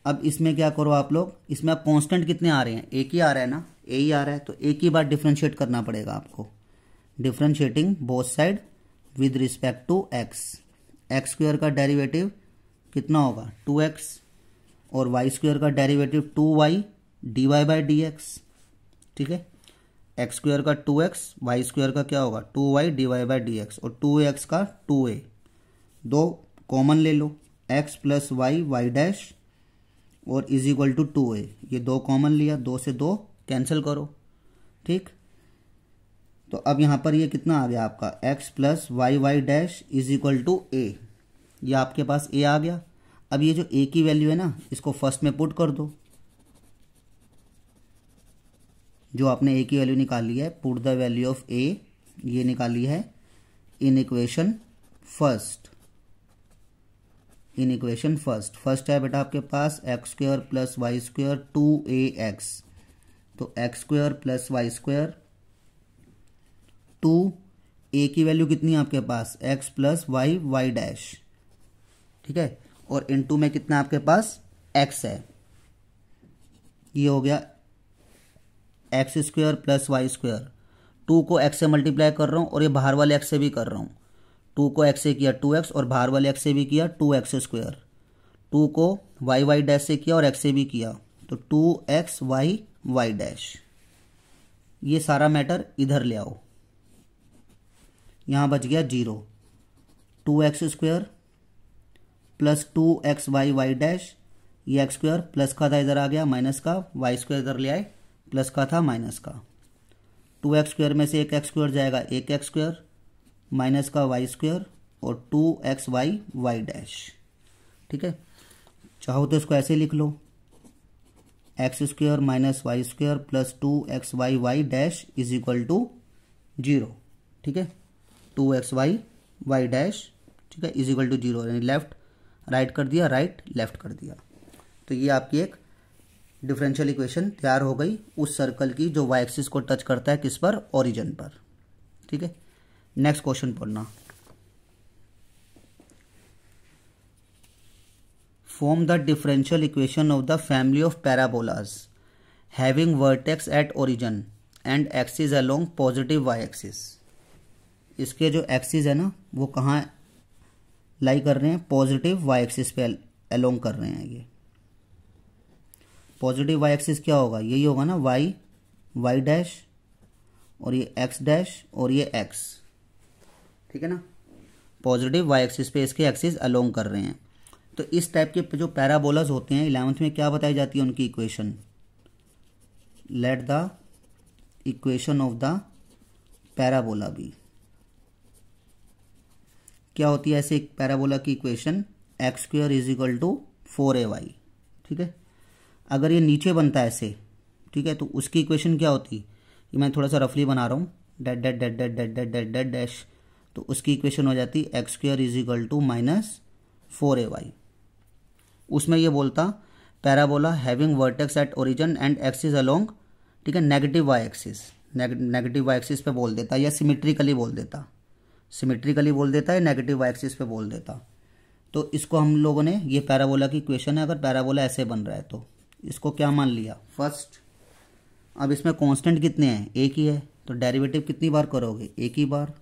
अब इसमें क्या करो आप लोग, इसमें आप कांस्टेंट कितने आ रहे हैं, एक ही आ रहा है ना, ए ही आ रहा है, तो एक ही बार डिफ्रेंशिएट करना पड़ेगा आपको। Differentiating both side with respect to x. X square का डेरिवेटिव कितना होगा 2x, और वाई स्क्वायर का derivative 2y dy by D x. ठीक है, एक्स स्क्वायर का 2x, वाई स्क्वायर का क्या होगा 2y dy by D x, और 2x का 2a, दो कॉमन ले लो, x plus Y Y dash और इज इक्वल टू 2a, ये दो कॉमन लिया, दो से दो कैंसिल करो। ठीक, तो अब यहाँ पर ये कितना आ गया आपका x plus Y Y dash is equal to a, ये आपके पास a आ गया। अब ये जो a की वैल्यू है ना, इसको फर्स्ट में पुट कर दो, जो आपने a की वैल्यू निकाली है, put the value of a, ये निकाली है in equation first. In equation first है बेटा आपके पास x square plus Y square 2ax, तो X square plus Y square 2a की वैल्यू कितनी है आपके पास x plus Y Y dash. ठीक है, और इनटू में कितना आपके पास x है, ये हो गया x square plus Y square. 2 को x से मल्टीप्लाई कर रहा हूँ और ये बाहर वाले x से भी कर रहा हूँ। 2 को x से किया 2x और बाहर वाले x से भी किया 2x स्क्वायर। 2 को वाई वाई डैश से किया और x से भी किया, तो 2x वाई वाई डैश। ये सारा मैटर इधर ले आओ, यहाँ बच गया 0। 2x square plus 2x Y Y dash, ये x स्क्वायर प्लस का था इधर आ गया माइनस का, वाई स्क्वायर इधर ले आए प्लस का था माइनस का। 2x स्क्वायर में से एक x स्क्वायर जाएगा, एक x स्क्वायर माइनस का वाई स्क्वायर और 2x वाई वाई डैश। ठीक है, चाहो तो इसको ऐसे लिख लो, x square minus Y square plus 2x Y Y dash is equal to 0। ठीक है, 2x वाई वाई डैश, ठीक है, इज इक्वल टू 0, यानी लेफ्ट राइट कर दिया, राइट लेफ्ट कर दिया। तो ये आपकी एक डिफरेंशियल इक्वेशन तैयार हो गई उस सर्कल की जो वाई एक्सिस को टच करता है किस पर, ओरिजिन पर। ठीक है, नेक्स्ट क्वेश्चन पढ़ना। Form the differential equation of the family of parabolas having vertex at origin and axis along positive y axis. इसके जो एक्सिस है ना वो कहाँ लाई कर रहे हैं, पॉजिटिव वाई एक्सिस पे अलोंग कर रहे हैं। ये पॉजिटिव वाई एक्सिस क्या होगा, यही होगा ना वाई वाई डैश और ये एक्स डैश और ये एक्स। ठीक है ना, पॉजिटिव वाई एक्सिस पे इसके एक्सिस अलोंग कर रहे हैं। तो इस टाइप के जो पैराबोलाज होते हैं 11th में क्या बताई जाती है उनकी equation, let the equation of the parabola be. क्या होती है ऐसे पैराबोला की equation, x square is equal to 4ay। ठीक है, अगर ये नीचे बनता है ऐसे, ठीक है, तो उसकी इक्वेशन क्या होती, ये मैं थोड़ा सा रफली बना रहा हूँ, that that that that that that that that dash, तो उसकी इक्वेशन हो जाती x square is equal to minus 4ay। उसमें ये बोलता parabola having vertex at origin and axis along, ठीक है, negative y axis, negative y axis पे बोल देता, या सिमेट्रिकली बोल देता, सिमेट्रिकली बोल देता है, नेगेटिव वाई एक्सिस पे बोल देता। तो इसको हम लोगों ने, ये पैराबोला की इक्वेशन है, अगर पैराबोला ऐसे बन रहा है तो इसको क्या मान लिया फर्स्ट। अब इसमें कांस्टेंट कितने हैं, एक ही है, तो डेरिवेटिव कितनी बार करोगे, एक ही बार।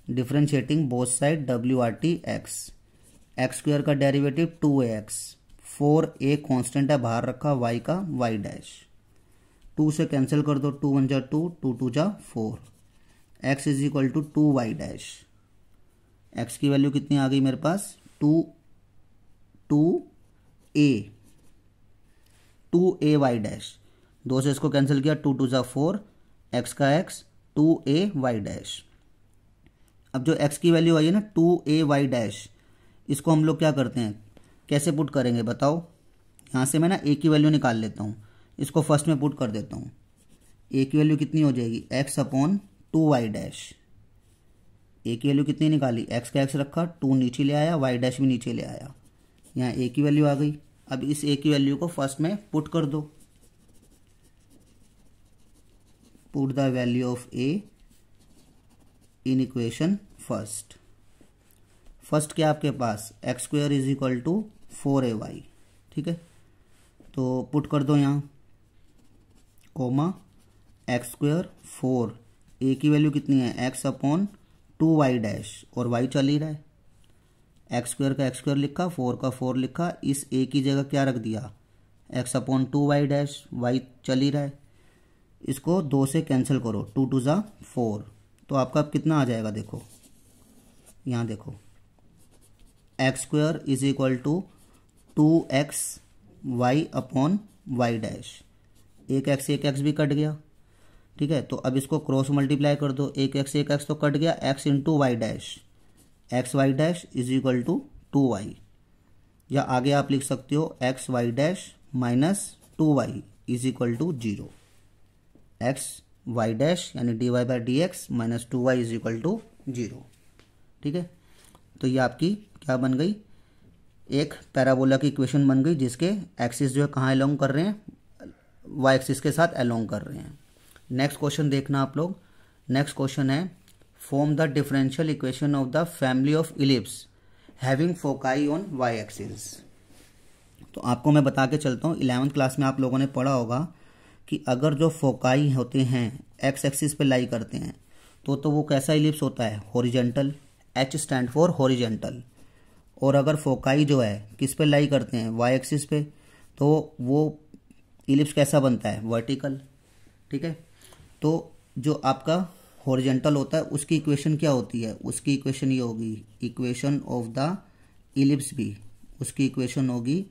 Differentiating both side WRT x, X square का डेरिवेटिव 2ax, 4a कांस्टेंट है बाहर रखा, y का y डैश, 2 से कैंसिल कर दो, 2 1 जा 2, 2 2 जा 4, x is equal to 2y dash. x की वैल्यू कितनी आ गई मेरे पास 2a वाई डैश, 2 से इसको कैंसिल किया, 2 2 जा 4, x का x 2a वाई डैश। अब जो x की वैल्यू आई है ना 2a वाई डैश, इसको हम लोग क्या करते हैं, कैसे पुट करेंगे बताओ। यहाँ से मैं ना a की वैल्यू निकाल लेता हूँ, इसको फर्स्ट में पुट कर देता हूँ। a की वैल्यू कितनी हो जाएगी, x upon 2y dash. a की वैल्यू कितनी निकाली, x का x रखा, 2 नीचे ले आया, y डैश भी नीचे ले आया, यहाँ a की वैल्यू आ गई। अब इस a की वैल्यू को फर्स्ट में पुट कर दो, put the value of a in equation first. First क्या आपके पास x square is equal to 4ay, ठीक है। तो पुट कर दो यहाँ कोमा एक्स स्क्वायर 4, ए की वैल्यू कितनी है एक्स अपॉन 2y डैश और y चल ही रहा है, एक्स स्क्वायर का एक्स स्क्वायर लिखा 4 का 4 लिखा, इस a की जगह क्या रख दिया x upon 2y dash, y चल ही रहा है। इसको 2 से कैंसिल करो, 2 2 ज़ा 4, तो आपका अब कितना आ जाएगा देखो, यहाँ देखो x square is equal to 2xy upon Y dash, एक एक्स भी कट गया, ठीक है। तो अब इसको क्रॉस मल्टीप्लाई कर दो, एक एक्स तो कट गया, x into y dash, x Y dash is equal to 2y, या आगे आप लिख सकते हो x Y dash minus 2y is equal to 0, x Y dash यानी dy by D x minus 2y is equal to 0, ठीक है। तो ये आपकी क्या बन गई, एक पैराबोला की इक्वेशन बन गई जिसके एक्सिस जो है कहाँ अलोंग कर रहे हैं, वाई एक्सिस के साथ अलोंग कर रहे हैं। नेक्स्ट क्वेश्चन देखना आप लोग। नेक्स्ट क्वेश्चन है form the differential equation of the family of ellipse having foci on y axis. तो आपको मैं बता के चलता हूँ, 11th क्लास में आप लोगों ने पढ़ा होगा कि अगर जो फोकाई होते हैं एक्स एक्सिस पे लाई करते हैं तो वो कैसा इलिप्स होता है, horizontal, H stand for horizontal. और अगर फोकाई जो है किस पे लाई करते हैं, वाई एक्सिस पे, तो वो इलिप्स कैसा बनता है, वर्टिकल, ठीक है। तो जो आपका हॉरिजेंटल होता है उसकी इक्वेशन क्या होती है, उसकी इक्वेशन ये होगी, इक्वेशन ऑफ द इलिप्स भी, उसकी इक्वेशन होगी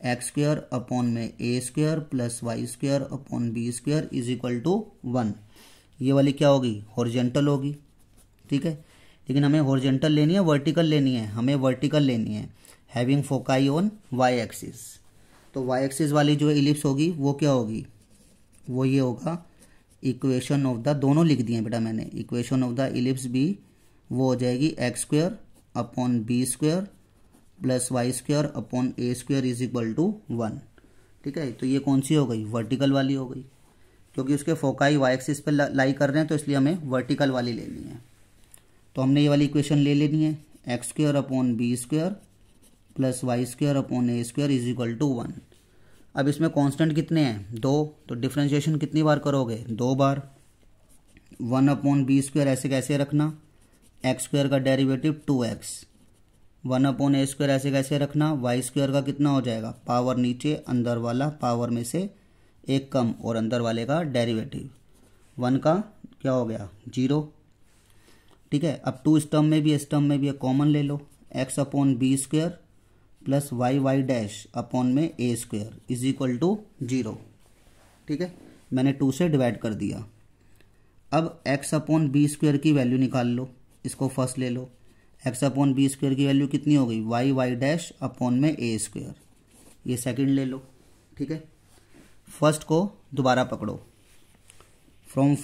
एक्स स्क्वायर अपॉन में ए square plus Y square upon B square is equal to 1। ये वाली क्या होगी, हॉरिजेंटल होगी, ठीक है। लेकिन हमें हॉरिजेंटल लेनी है वर्टिकल लेनी है, हमें वर्टिकल लेनी है, having foci on y axis. तो वाई एक्सिस वाली जो इलिप्स होगी वो क्या होगी, वो ये होगा इक्वेशन ऑफ द, दोनों लिख दिए बेटा मैंने, इक्वेशन ऑफ द इलिप्स भी वो हो जाएगी x square upon B square plus Y square upon A square is equal to 1, ठीक है। तो ये कौन सी हो गई, वर्टिकल वाली हो गई, क्योंकि उसके फोकाई वाई एक्सिस पे लाई कर रहे हैं तो इसलिए हमें वर्टिकल वाली लेनी है। तो हमने ये वाली इक्वेशन ले लेनी है, x square upon B square plus Y square upon A square is equal to 1। अब इसमें कांस्टेंट कितने हैं, 2, तो डिफरेंशिएशन कितनी बार करोगे, 2 बार। 1 अपॉन बी स्क्वायर ऐसे कैसे रखना, एक्स स्क्वायर का डेरिवेटिव 2x, 1 अपॉन ए स्क्वायर ऐसे कैसे रखना, वाई स्क्वायर का कितना हो जाएगा, पावर नीचे, अंदर वाला पावर में से एक कम और अंदर वाले का डेरिवेटिव, 1 का क्या हो गया 0, ठीक है। अब 2 इस टर्म में भी इस टर्म में भी कॉमन ले लो, X upon B square plus Y dash upon में ए स्क्वायर इज इक्वल टू 0, ठीक है। मैंने 2 से डिवाइड कर दिया। अब एक्स अपॉन बी स्क्वायर की वैल्यू निकाल लो, इसको फर्स्ट ले लो, एक्स अपॉन बी स्क्वायर की वैल्यू कितनी हो गई, वाई डैश अपॉन में ए स्क्वायर, ये सेकंड ले लो, ठीक है। फर्स्ट को दोबारा पकड़ो, फ्रॉम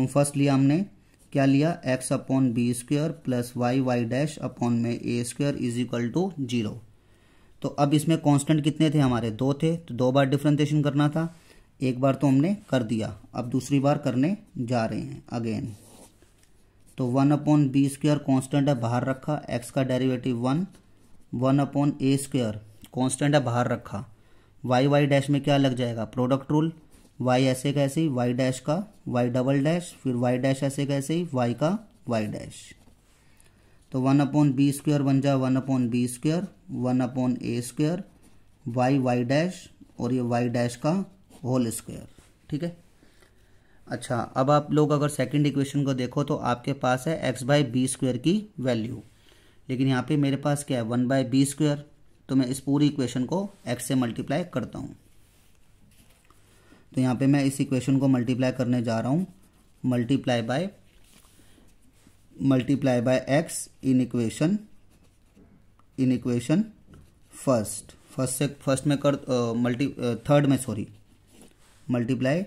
फर्स्ट लिया हमने, क्या लिया, x upon B square plus Y dash upon में ए स्क्वायर इज इक्वल टू 0। तो अब इसमें कांस्टेंट कितने थे हमारे, 2 थे, तो 2 बार डिफरेंशिएशन करना था, एक बार तो हमने कर दिया, अब दूसरी बार करने जा रहे हैं अगेन। तो 1 अपॉन बी स्क्वायर कॉन्स्टेंट है बाहर रखा, एक्स का डेरिवेटिव 1, 1 अपॉन ए स्क्वायर कॉन्स्टेंट है बाहर रखा, वाई डैश में क्या लग जाएगा, प्रोडक्ट रूल, वाई ऐसे कैसे ही वाई डैश का वाई डबल डैश, फिर वाई डैश ऐसे कैसे ही वाई का वाई डैश। तो 1 अपॉन बी स्क्वायर बन जाए 1 अपॉन बी स्क्वायर, 1 अपॉन ए स्क्वायर, वाई डैश और ये वाई डैश का होल स्क्वायर, ठीक है। अच्छा, अब आप लोग अगर सेकंड इक्वेशन को देखो तो आपके पास है एक्स बाई बी स्क्वायर की वैल्यू, लेकिन यहाँ पे मेरे पास क्या है 1 बाई बी स्क्वायर, तो मैं इस पूरी इक्वेशन को एक्स से मल्टीप्लाई करता हूँ। तो यहाँ पे मैं इस इक्वेशन को मल्टीप्लाई करने जा रहा हूँ, multiply by x in equation first में कर थर्ड में sorry multiply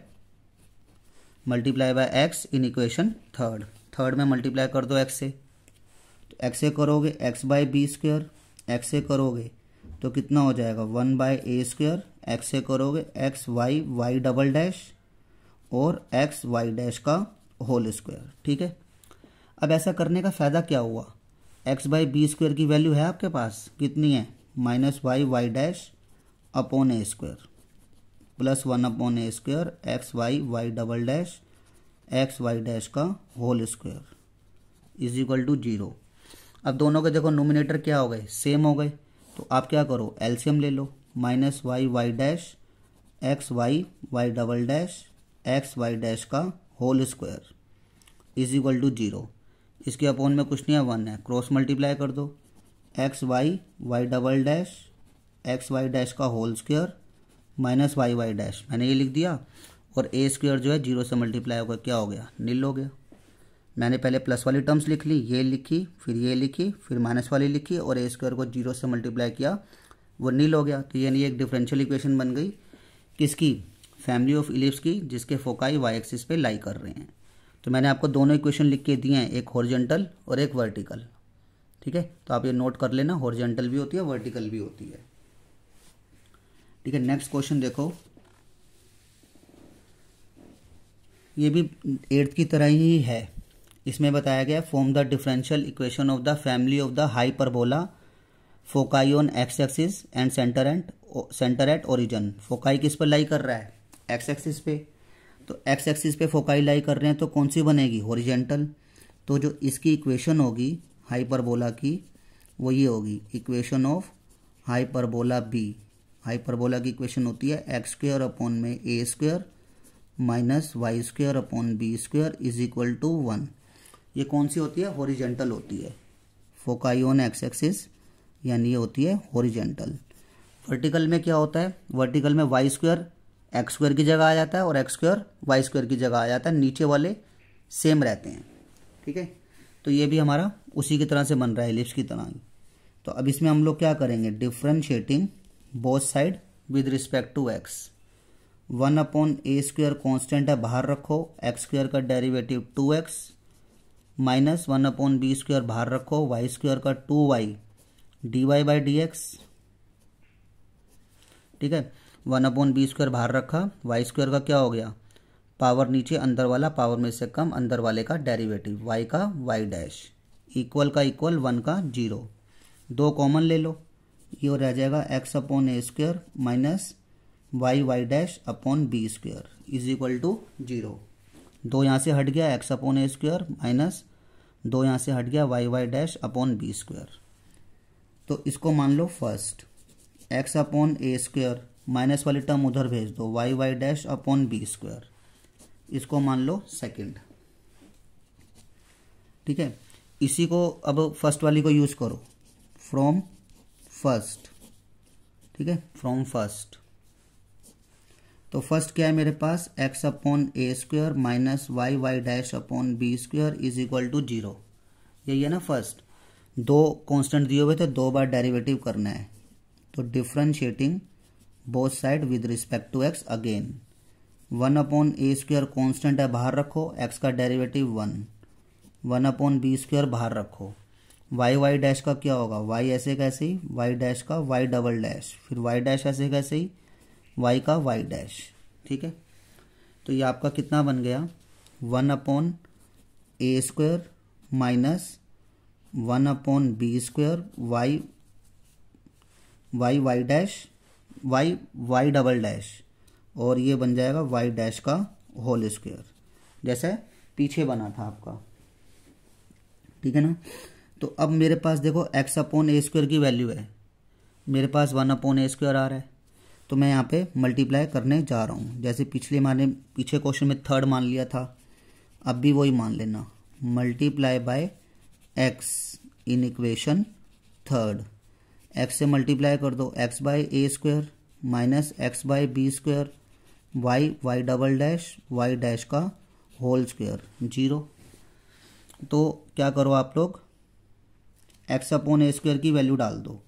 by x in equation third में मल्टीप्लाई कर दो एक्स से, तो एक्स से करोगे x by B square, x से करोगे तो कितना हो जाएगा 1 बाई ए स्क्वायर, एक्स से करोगे एक्स वाई डबल डैश और एक्स वाई डैश का होल स्क्वायर। ठीक है, अब ऐसा करने का फ़ायदा क्या हुआ, एक्स बाई बी स्क्वायर की वैल्यू है आपके पास, कितनी है, minus Y Y dash upon ए स्क्वायर प्लस 1 अपॉन ए square X Y double dash x Y dash का whole square is equal to 0। अब दोनों के देखो नोमिनेटर क्या हो गए, सेम हो गए, तो आप क्या करो, एलसीएम ले लो, minus Y dash x Y double dash x Y dash का whole square is equal to 0। इसके अपोन में कुछ नहीं है, 1 है, क्रॉस मल्टीप्लाई कर दो, x Y double dash x Y dash का whole square minus Y dash, मैंने ये लिख दिया, और ए स्क्वायर जो है 0 से मल्टीप्लाई होकर क्या हो गया, नील हो गया। मैंने पहले प्लस वाली टर्म्स लिख ली, ये लिखी, फिर ये लिखी, फिर माइनस वाली लिखी, और ए स्क्वायर को 0 से मल्टीप्लाई किया, वो नील हो गया। तो यानी एक डिफरेंशियल इक्वेशन बन गई, किसकी, फैमिली ऑफ इलिप्स की, जिसके फोकाई वाई एक्सिस पे लाई कर रहे हैं। तो मैंने आपको दोनों इक्वेशन लिख के दिए हैं, एक हॉरिजॉन्टल और एक वर्टिकल। ठीक है, तो आप ये नोट कर लेना, हॉरिजॉन्टल भी होती है, वर्टिकल भी होती है। ठीक है, नेक्स्ट क्वेश्चन देखो, ये भी 8th की तरह ही है। इसमें बताया गया, form the differential equation of the family of the hyperbola foci on x axis and centre at origin. Foci किस पर लाई कर रहा है, एक्स एक्सिस पे, तो एक्स एक्सिस पे फोकाई लाई कर रहे हैं, तो कौन सी बनेगी, हॉरिजॉन्टल। तो जो इसकी इक्वेशन होगी हाइपरबोला की, वो ये होगी, equation of hyperbola B. Hyperbola की इक्वेशन होती है एक्स स्क्वायर अपॉन में ए square minus Y square upon B square is equal to 1। ये कौन सी होती है, हॉरिजॉन्टल होती है, फोकाई ऑन एक्स एक्सिस, यानी ये होती है हॉरिजॉन्टल। वर्टिकल में क्या होता है, वर्टिकल में वाई स्क्वायर एक्स स्क्वायर की जगह आ जाता है और एक्स स्क्वायर वाई स्क्वायर की जगह आ जाता है, नीचे वाले सेम रहते हैं। ठीक है, तो ये भी हमारा उसी की तरह से बन रहा है, एलिप्स की तरह ही। तो अब इसमें हम लोग क्या करेंगे, differentiating both side with respect to x. 1 upon A square constant है, बाहर रखो, एक्स स्क्वायर का derivative 2x minus 1 upon B square बाहर रखो, वाई स्क्वायर का 2y dy by D x. ठीक है, 1 अपॉन बी स्क्वायर बाहर रखा, वाई स्क्वायर का क्या हो गया, पावर नीचे, अंदर वाला पावर में से कम, अंदर वाले का डेरिवेटिव, y का y डैश, इक्वल का इक्वल 1 का 0, 2 कॉमन ले लो, ये रह जाएगा x upon A square minus Y dash upon B square is equal to 0। 2 यहाँ से हट गया, x अपॉन ए स्क्वायर माइनस 2 यहाँ से हट गया, y dash upon B square. तो इसको मान लो फर्स्ट, x अपॉन ए स्क्वायर, माइनस वाली टर्म उधर भेज दो, y dash upon B square, इसको मान लो सेकंड। ठीक है, इसी को अब फर्स्ट वाली को यूज करो, फ्रॉम फर्स्ट। ठीक है, फ्रॉम फर्स्ट, तो फर्स्ट क्या है मेरे पास, x upon A square minus Y dash upon B square is equal to 0। यही है ना फर्स्ट, 2 कांस्टेंट दिए हुए थे, 2 बार डेरिवेटिव करना है, तो differentiating both side with respect to x again. 1 upon A square constant है, बाहर रखो, x का डेरिवेटिव 1, 1 अपॉन बी स्क्वायर बाहर रखो, वाई डैश का क्या होगा, y ऐसे कैसे ही, वाई डैश का वाई डबल डैश, फिर वाई डैश ऐसे कैसे ही, y का वाई डैश। ठीक है, तो ये आपका कितना बन गया, 1 अपॉन ए square minus 1 upon B square Y dash Y double dash, और ये बन जाएगा वाई डैश का होल स्क्वायर, जैसे पीछे बना था आपका। ठीक है ना, तो अब मेरे पास देखो x अपॉन ए स्क्वायर की वैल्यू है, मेरे पास 1 अपॉन ए स्क्वायर आ रहा है, तो मैं यहाँ पे मल्टीप्लाई करने जा रहा हूँ, जैसे पीछे क्वेश्चन में थर्ड मान लिया था, अब भी वही मान लेना, multiply by x in equation third. x से मल्टीप्लाई कर दो, x by a square minus x by B square y double dash y dash का होल स्क्वायर 0। तो क्या करो आप लोग, x अपॉन ए स्क्वायर की वैल्यू डाल दो,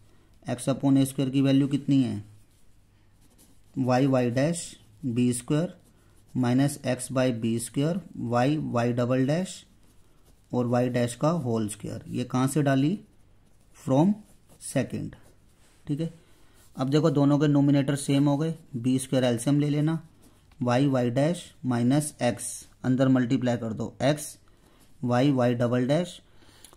x अपॉन ए स्क्वायर की वैल्यू कितनी है, y dash b square minus x by B square y double dash और वाई डैश का होल स्क्वायर। ये कहाँ से डाली, फ्रॉम सेकंड। ठीक है, अब देखो दोनों के नोमिनेटर सेम हो गए, बी स्क्वायर एलसीएम ले लेना, y Y dash minus x, अंदर मल्टीप्लाई कर दो x y y double dash,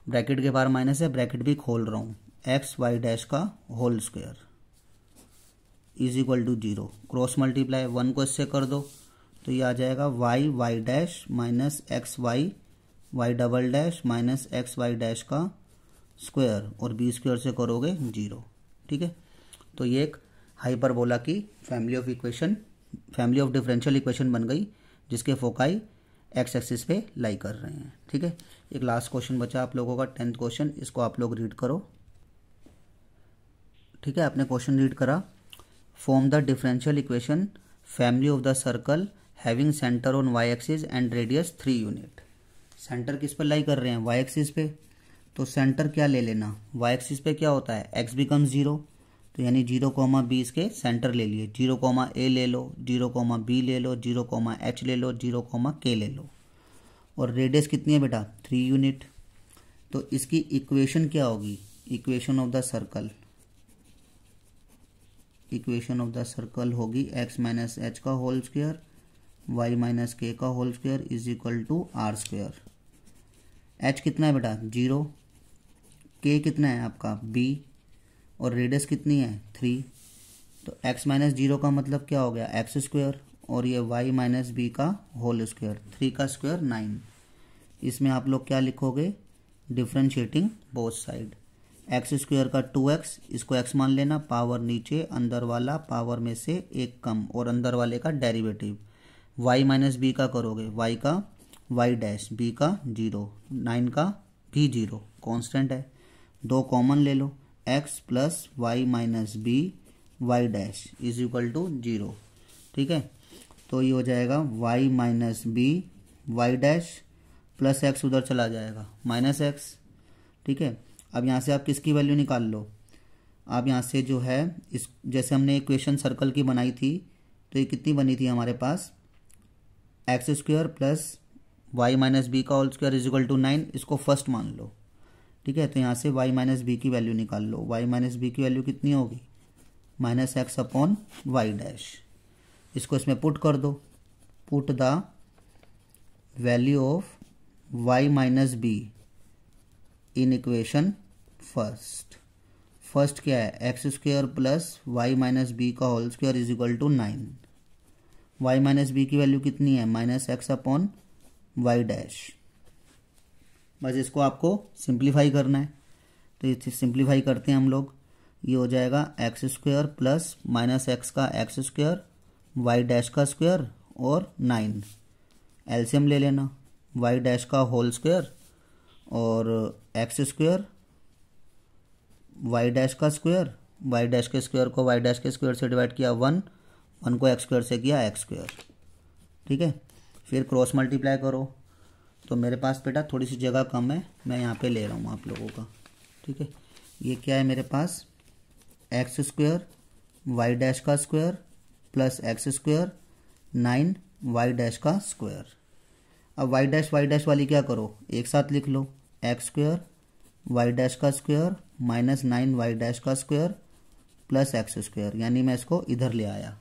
bracket के बाहर माइनस है, ब्रैकेट भी खोल रहा हूँ, एक्स वाई डैश का whole square is equal to 0। Cross multiply 1 को इससे कर दो तो ये आ जाएगा y Y dash minus x y y double dash minus x Y dash का स्क्वायर, और बी स्क्वायर से करोगे 0। ठीक है, तो ये एक हाइपरबोला की फैमिली ऑफ डिफरेंशियल इक्वेशन बन गई जिसके फोकाई एक्स एक्सिस पे लाई कर रहे हैं। ठीक है, एक लास्ट क्वेश्चन बचा आप लोगों का 10th क्वेश्चन, इसको आप लोग रीड करो। ठीक है, आपने क्वेश्चन रीड करा, form the differential equation family of the circle having centre on y axis and radius 3 unit. Centre किस पर लाई कर रहे हैं? वाई एक्सिस पे, तो सेंटर क्या ले लेना, वाई एक्सिस पे क्या होता है, एक्स बिकम 0, तो यानी 0, b इसके सेंटर ले लिए, 0, a ले लो, 0, b ले लो, 0, h ले लो, 0, k ले लो, और रेडियस कितनी है बेटा 3 यूनिट। तो इसकी इक्वेशन क्या होगी, इक्वेशन ऑफ द सर्कल होगी x माइनस एच का whole square y minus k का whole square is equal to r square. h कितना है बेटा 0, k कितना है आपका b, और रेडियस कितनी है 3, तो x माइनस 0 का मतलब क्या हो गया एक्स स्क्वायर, और ये y माइनस बी का होल स्क्वायर, 3 का स्क्वायर 9। इसमें आप लोग क्या लिखोगे, differentiating both side, x square का 2x, इसको x मान लेना, पावर नीचे, अंदर वाला पावर में से एक कम, और अंदर वाले का डेरिवेटिव, y माइनस बी का करोगे, y का y डैश, b का 0, 9 का भी 0, कांस्टेंट है, 2 कॉमन ले लो, x plus Y minus b y dash is equal to 0। ठीक है, तो ये हो जाएगा y minus b y dash plus x उधर चला जाएगा माइनस एक्स। ठीक है, अब यहाँ से आप किसकी वैल्यू निकाल लो, आप यहाँ से जो है इस जैसे हमने इक्वेशन सर्कल की बनाई थी, तो ये कितनी बनी थी हमारे पास, x square plus Y minus B का whole square is equal to 9, इसको फर्स्ट मान लो। ठीक है, तो यहाँ से y माइनस बी की वैल्यू निकाल लो, y माइनस बी की वैल्यू कितनी होगी minus X upon Y dash, इसको इसमें पुट कर दो, put the value of y minus B in equation first क्या है x square plus Y minus B का whole square is equal to 9, y minus B की वैल्यू कितनी है minus X upon Y dash. बस इसको आपको सिंप्लीफाई करना है, तो ये सिंप्लीफाई करते हैं हम लोग, ये हो जाएगा x square plus minus x का एक्स स्क्वायर वाई डैश का स्क्वायर और 9, एलसीएम ले लेना, वाई डैश का होल स्क्वायर और एक्स स्क्वायर वाई डैश का स्क्वायर, वाई डैश के स्क्वायर को वाई डैश के स्क्वायर से डिवाइड किया 1 को एक्स स्क्वायर से किया एक्स स्क्वायर। ठीक है, फिर क्रॉस मल्टीप्लाई करो, तो मेरे पास बेटा थोड़ी सी जगह कम है, मैं यहाँ पे ले रहा हूँ आप लोगों का। ठीक है, ये क्या है मेरे पास एक्स स्क्वायर वाई डैश का square plus x square 9 Y dash का स्क्वायर। अब वाई डैश वाली क्या करो, एक साथ लिख लो, एक्स स्क्वायर वाई डैश का स्क्वायर माइनस 9 वाई डैश का स्क्वायर प्लस एक्स स्क्वायर, यानी मैं इसको इधर ले आया,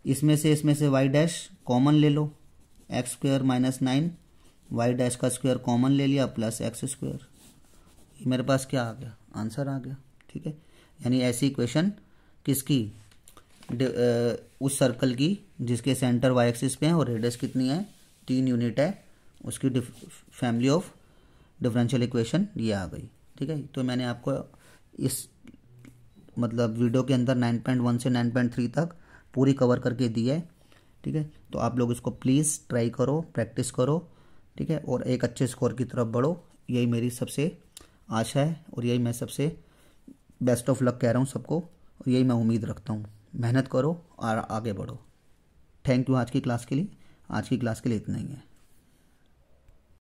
इसमें से वाई डैश कॉमन ले लो, x square minus 9 Y dash का स्क्वायर कॉमन ले लिया प्लस एक्स स्क्वायर, ये मेरे पास क्या आ गया, आंसर आ गया। ठीक है, यानी ऐसी इक्वेशन किसकी, उस सर्कल की जिसके सेंटर वाई एक्सिस पे है और रेडियस कितनी है 3 यूनिट है, उसकी फैमिली ऑफ डिफरेंशियल इक्वेशन ये आ गई। ठीक है, तो मैंने आपको इस मतलब वीडियो के अंदर 9.1 से 9.3 तक पूरी कवर करके दी है। ठीक है, तो आप लोग इसको प्लीज़ ट्राई करो, प्रैक्टिस करो। ठीक है, और एक अच्छे स्कोर की तरफ बढ़ो, यही मेरी सबसे आशा है और यही मैं सबसे बेस्ट ऑफ लक कह रहा हूँ सबको, और यही मैं उम्मीद रखता हूँ। मेहनत करो और आगे बढ़ो। थैंक यू आज की क्लास के लिए, आज की क्लास के लिए इतना ही है।